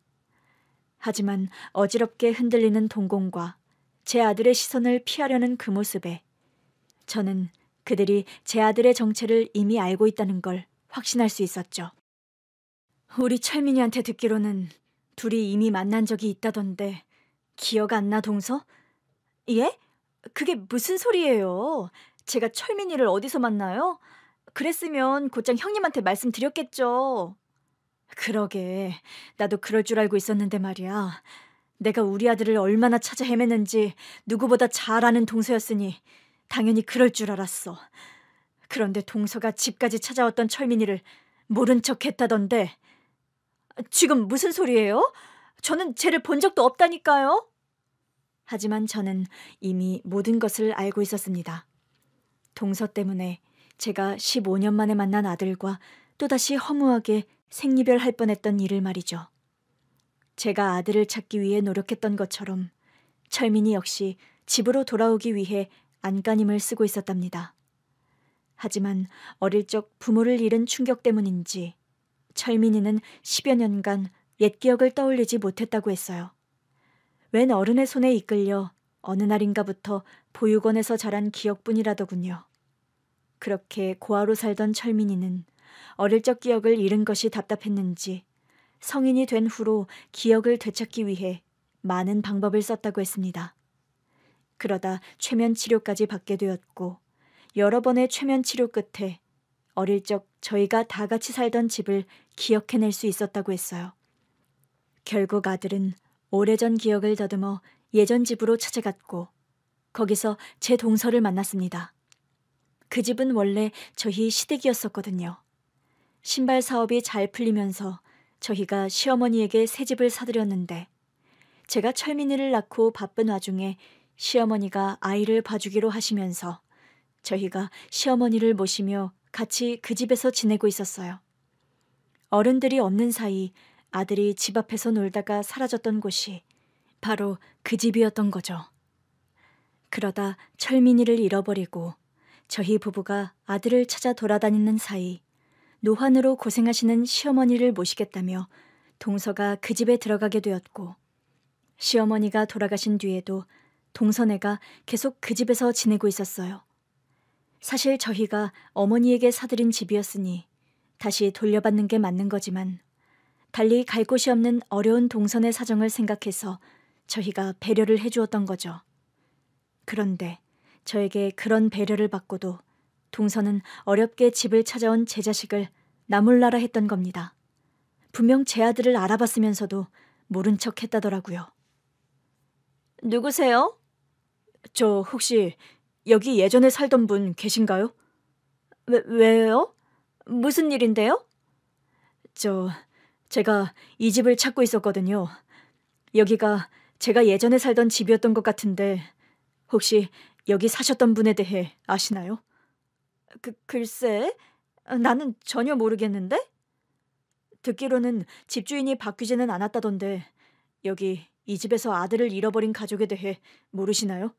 하지만 어지럽게 흔들리는 동공과 제 아들의 시선을 피하려는 그 모습에 저는 그들이 제 아들의 정체를 이미 알고 있다는 걸 확신할 수 있었죠. 우리 철민이한테 듣기로는 둘이 이미 만난 적이 있다던데 기억 안 나, 동서? 예? 그게 무슨 소리예요? 제가 철민이를 어디서 만나요? 그랬으면 곧장 형님한테 말씀드렸겠죠. 그러게, 나도 그럴 줄 알고 있었는데 말이야. 내가 우리 아들을 얼마나 찾아 헤맸는지 누구보다 잘 아는 동서였으니 당연히 그럴 줄 알았어. 그런데 동서가 집까지 찾아왔던 철민이를 모른 척 했다던데. 지금 무슨 소리예요? 저는 쟤를 본 적도 없다니까요. 하지만 저는 이미 모든 것을 알고 있었습니다. 동서 때문에 제가 15년 만에 만난 아들과 또다시 허무하게 생리별할 뻔했던 일을 말이죠. 제가 아들을 찾기 위해 노력했던 것처럼 철민이 역시 집으로 돌아오기 위해 안간힘을 쓰고 있었답니다. 하지만 어릴 적 부모를 잃은 충격 때문인지 철민이는 10여 년간 옛 기억을 떠올리지 못했다고 했어요. 웬 어른의 손에 이끌려 어느 날인가부터 보육원에서 자란 기억뿐이라더군요. 그렇게 고아로 살던 철민이는 어릴 적 기억을 잃은 것이 답답했는지 성인이 된 후로 기억을 되찾기 위해 많은 방법을 썼다고 했습니다. 그러다 최면 치료까지 받게 되었고 여러 번의 최면 치료 끝에 어릴 적 저희가 다 같이 살던 집을 기억해낼 수 있었다고 했어요. 결국 아들은 오래전 기억을 더듬어 예전 집으로 찾아갔고 거기서 제 동서를 만났습니다. 그 집은 원래 저희 시댁이었었거든요. 신발 사업이 잘 풀리면서 저희가 시어머니에게 새 집을 사드렸는데 제가 철민이를 낳고 바쁜 와중에 시어머니가 아이를 봐주기로 하시면서 저희가 시어머니를 모시며 같이 그 집에서 지내고 있었어요. 어른들이 없는 사이 아들이 집 앞에서 놀다가 사라졌던 곳이 바로 그 집이었던 거죠. 그러다 철민이를 잃어버리고 저희 부부가 아들을 찾아 돌아다니는 사이 노환으로 고생하시는 시어머니를 모시겠다며 동서가 그 집에 들어가게 되었고, 시어머니가 돌아가신 뒤에도 동서네가 계속 그 집에서 지내고 있었어요. 사실 저희가 어머니에게 사들인 집이었으니 다시 돌려받는 게 맞는 거지만, 달리 갈 곳이 없는 어려운 동선의 사정을 생각해서 저희가 배려를 해주었던 거죠. 그런데 저에게 그런 배려를 받고도 동서는 어렵게 집을 찾아온 제 자식을 나몰라라 했던 겁니다. 분명 제 아들을 알아봤으면서도 모른 척 했다더라고요. 누구세요? 저 혹시 여기 예전에 살던 분 계신가요? 왜요? 무슨 일인데요? 제가 이 집을 찾고 있었거든요. 여기가 제가 예전에 살던 집이었던 것 같은데 혹시 여기 사셨던 분에 대해 아시나요? 글쎄, 나는 전혀 모르겠는데? 듣기로는 집주인이 바뀌지는 않았다던데 여기 이 집에서 아들을 잃어버린 가족에 대해 모르시나요?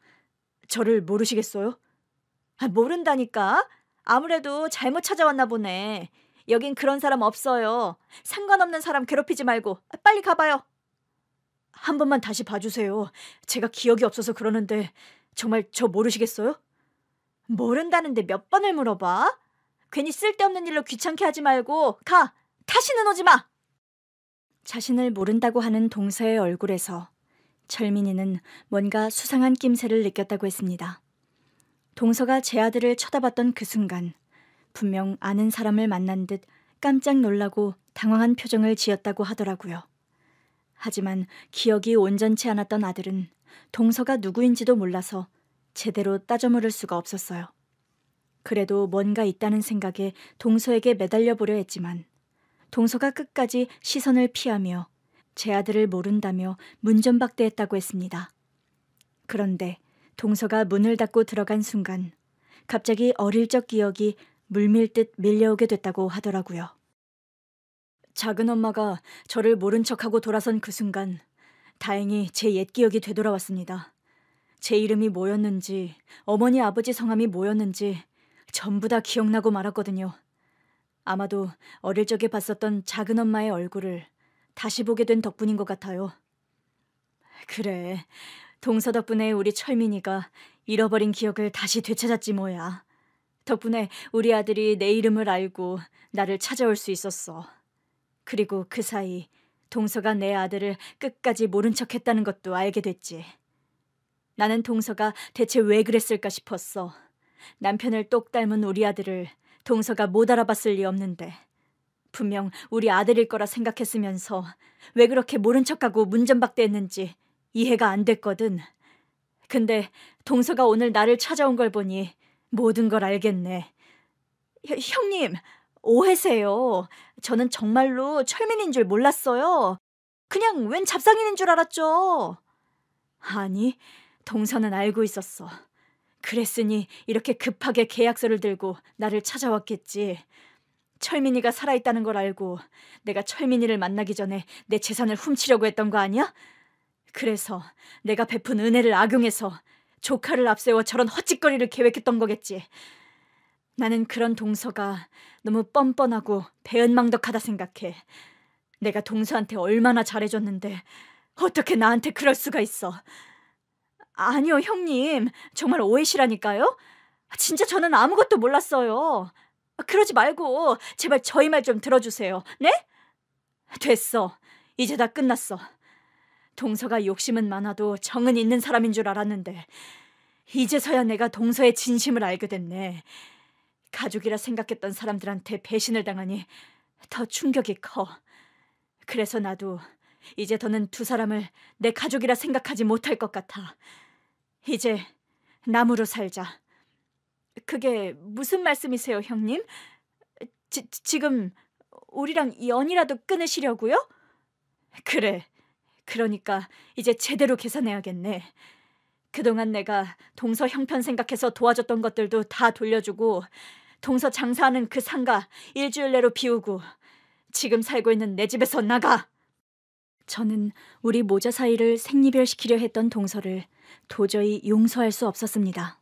저를 모르시겠어요? 모른다니까? 아무래도 잘못 찾아왔나 보네. 여긴 그런 사람 없어요. 상관없는 사람 괴롭히지 말고 빨리 가봐요. 한 번만 다시 봐주세요. 제가 기억이 없어서 그러는데 정말 저 모르시겠어요? 모른다는데 몇 번을 물어봐? 괜히 쓸데없는 일로 귀찮게 하지 말고 가! 다시는 오지 마! 자신을 모른다고 하는 동서의 얼굴에서 철민이는 뭔가 수상한 낌새를 느꼈다고 했습니다. 동서가 제 아들을 쳐다봤던 그 순간 분명 아는 사람을 만난 듯 깜짝 놀라고 당황한 표정을 지었다고 하더라고요. 하지만 기억이 온전치 않았던 아들은 동서가 누구인지도 몰라서 제대로 따져 물을 수가 없었어요. 그래도 뭔가 있다는 생각에 동서에게 매달려 보려 했지만 동서가 끝까지 시선을 피하며 제 아들을 모른다며 문전박대했다고 했습니다. 그런데 동서가 문을 닫고 들어간 순간 갑자기 어릴 적 기억이 물밀듯 밀려오게 됐다고 하더라고요. 작은 엄마가 저를 모른 척하고 돌아선 그 순간 다행히 제 옛 기억이 되돌아왔습니다. 제 이름이 뭐였는지, 어머니 아버지 성함이 뭐였는지 전부 다 기억나고 말았거든요. 아마도 어릴 적에 봤었던 작은 엄마의 얼굴을 다시 보게 된 덕분인 것 같아요. 그래, 동서 덕분에 우리 철민이가 잃어버린 기억을 다시 되찾았지 뭐야. 덕분에 우리 아들이 내 이름을 알고 나를 찾아올 수 있었어. 그리고 그 사이 동서가 내 아들을 끝까지 모른 척했다는 것도 알게 됐지. 나는 동서가 대체 왜 그랬을까 싶었어. 남편을 똑 닮은 우리 아들을 동서가 못 알아봤을 리 없는데 분명 우리 아들일 거라 생각했으면서 왜 그렇게 모른 척하고 문전박대했는지 이해가 안 됐거든. 근데 동서가 오늘 나를 찾아온 걸 보니 모든 걸 알겠네. 형님, 오해세요. 저는 정말로 철민인 줄 몰랐어요. 그냥 웬 잡상인인 줄 알았죠. 아니, 동서는 알고 있었어. 그랬으니 이렇게 급하게 계약서를 들고 나를 찾아왔겠지. 철민이가 살아있다는 걸 알고 내가 철민이를 만나기 전에 내 재산을 훔치려고 했던 거 아니야? 그래서 내가 베푼 은혜를 악용해서 조카를 앞세워 저런 헛짓거리를 계획했던 거겠지. 나는 그런 동서가 너무 뻔뻔하고 배은망덕하다 생각해. 내가 동서한테 얼마나 잘해줬는데 어떻게 나한테 그럴 수가 있어. 아니요, 형님. 정말 오해시라니까요. 진짜 저는 아무것도 몰랐어요. 그러지 말고 제발 저희 말 좀 들어주세요. 네? 됐어. 이제 다 끝났어. 동서가 욕심은 많아도 정은 있는 사람인 줄 알았는데 이제서야 내가 동서의 진심을 알게 됐네. 가족이라 생각했던 사람들한테 배신을 당하니 더 충격이 커. 그래서 나도 이제 더는 두 사람을 내 가족이라 생각하지 못할 것 같아. 이제 남으로 살자. 그게 무슨 말씀이세요, 형님? 지금 우리랑 연이라도 끊으시려고요? 그래. 그러니까 이제 제대로 계산해야겠네. 그동안 내가 동서 형편 생각해서 도와줬던 것들도 다 돌려주고 동서 장사하는 그 상가 일주일 내로 비우고 지금 살고 있는 내 집에서 나가. 저는 우리 모자 사이를 생리별시키려 했던 동서를 도저히 용서할 수 없었습니다.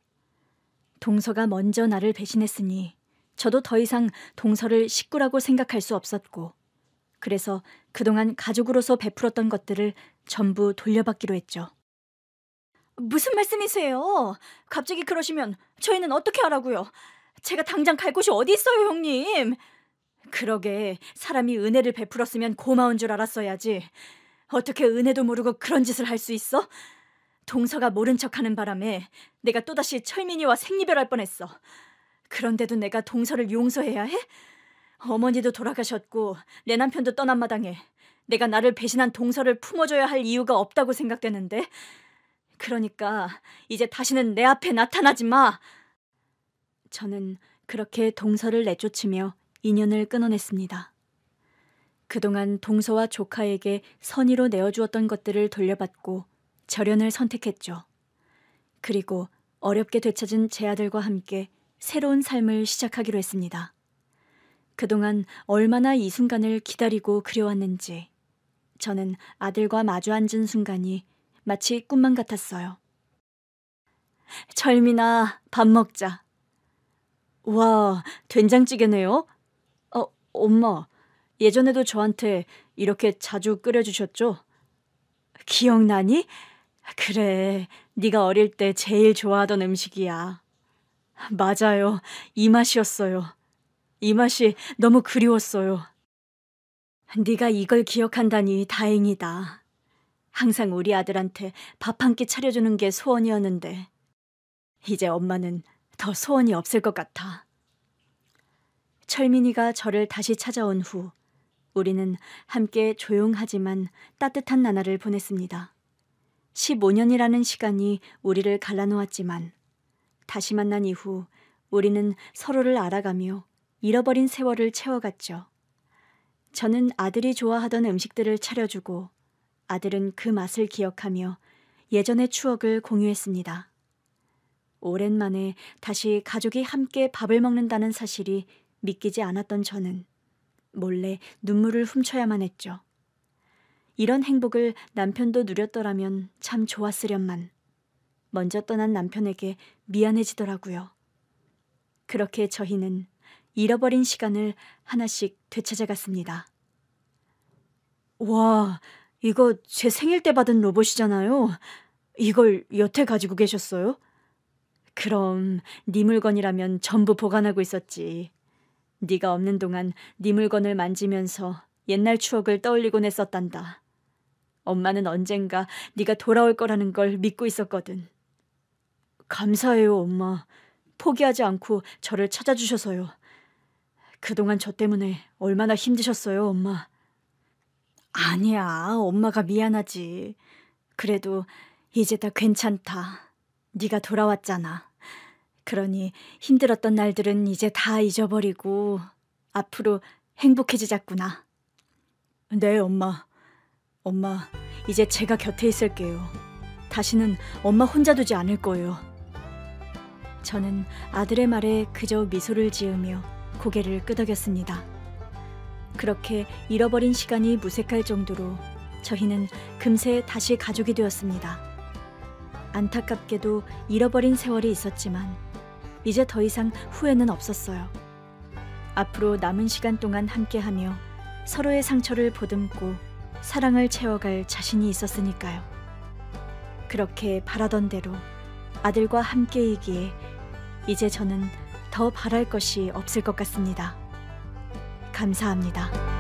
동서가 먼저 나를 배신했으니 저도 더 이상 동서를 식구라고 생각할 수 없었고, 그래서 그동안 가족으로서 베풀었던 것들을 전부 돌려받기로 했죠. 무슨 말씀이세요? 갑자기 그러시면 저희는 어떻게 하라고요? 제가 당장 갈 곳이 어디 있어요, 형님? 그러게, 사람이 은혜를 베풀었으면 고마운 줄 알았어야지. 어떻게 은혜도 모르고 그런 짓을 할 수 있어? 동서가 모른 척하는 바람에 내가 또다시 철민이와 생리별할 뻔했어. 그런데도 내가 동서를 용서해야 해? 어머니도 돌아가셨고 내 남편도 떠난 마당에 내가 나를 배신한 동서를 품어줘야 할 이유가 없다고 생각되는데, 그러니까 이제 다시는 내 앞에 나타나지 마. 저는 그렇게 동서를 내쫓으며 인연을 끊어냈습니다. 그동안 동서와 조카에게 선의로 내어주었던 것들을 돌려받고 절연을 선택했죠. 그리고 어렵게 되찾은 제 아들과 함께 새로운 삶을 시작하기로 했습니다. 그동안 얼마나 이 순간을 기다리고 그려왔는지 저는 아들과 마주 앉은 순간이 마치 꿈만 같았어요. 철민아, 밥 먹자. 와, 된장찌개네요? 엄마, 예전에도 저한테 이렇게 자주 끓여주셨죠? 기억나니? 그래, 네가 어릴 때 제일 좋아하던 음식이야. 맞아요, 이 맛이었어요. 이 맛이 너무 그리웠어요. 네가 이걸 기억한다니 다행이다. 항상 우리 아들한테 밥 한 끼 차려주는 게 소원이었는데 이제 엄마는 더 소원이 없을 것 같아. 철민이가 저를 다시 찾아온 후 우리는 함께 조용하지만 따뜻한 나날을 보냈습니다. 15년이라는 시간이 우리를 갈라놓았지만 다시 만난 이후 우리는 서로를 알아가며 잃어버린 세월을 채워갔죠. 저는 아들이 좋아하던 음식들을 차려주고 아들은 그 맛을 기억하며 예전의 추억을 공유했습니다. 오랜만에 다시 가족이 함께 밥을 먹는다는 사실이 믿기지 않았던 저는 몰래 눈물을 훔쳐야만 했죠. 이런 행복을 남편도 누렸더라면 참 좋았으련만 먼저 떠난 남편에게 미안해지더라고요. 그렇게 저희는 잃어버린 시간을 하나씩 되찾아갔습니다. 와, 이거 제 생일 때 받은 로봇이잖아요. 이걸 여태 가지고 계셨어요? 그럼 네 물건이라면 전부 보관하고 있었지. 네가 없는 동안 네 물건을 만지면서 옛날 추억을 떠올리곤 했었단다. 엄마는 언젠가 네가 돌아올 거라는 걸 믿고 있었거든. 감사해요, 엄마. 포기하지 않고 저를 찾아주셔서요. 그동안 저 때문에 얼마나 힘드셨어요, 엄마. 아니야, 엄마가 미안하지. 그래도 이제 다 괜찮다. 네가 돌아왔잖아. 그러니 힘들었던 날들은 이제 다 잊어버리고 앞으로 행복해지자꾸나. 네, 엄마. 엄마, 이제 제가 곁에 있을게요. 다시는 엄마 혼자 두지 않을 거예요. 저는 아들의 말에 그저 미소를 지으며 고개를 끄덕였습니다. 그렇게 잃어버린 시간이 무색할 정도로 저희는 금세 다시 가족이 되었습니다. 안타깝게도 잃어버린 세월이 있었지만 이제 더 이상 후회는 없었어요. 앞으로 남은 시간 동안 함께하며 서로의 상처를 보듬고 사랑을 채워갈 자신이 있었으니까요. 그렇게 바라던 대로 아들과 함께이기에 이제 저는 더 바랄 것이 없을 것 같습니다. 감사합니다.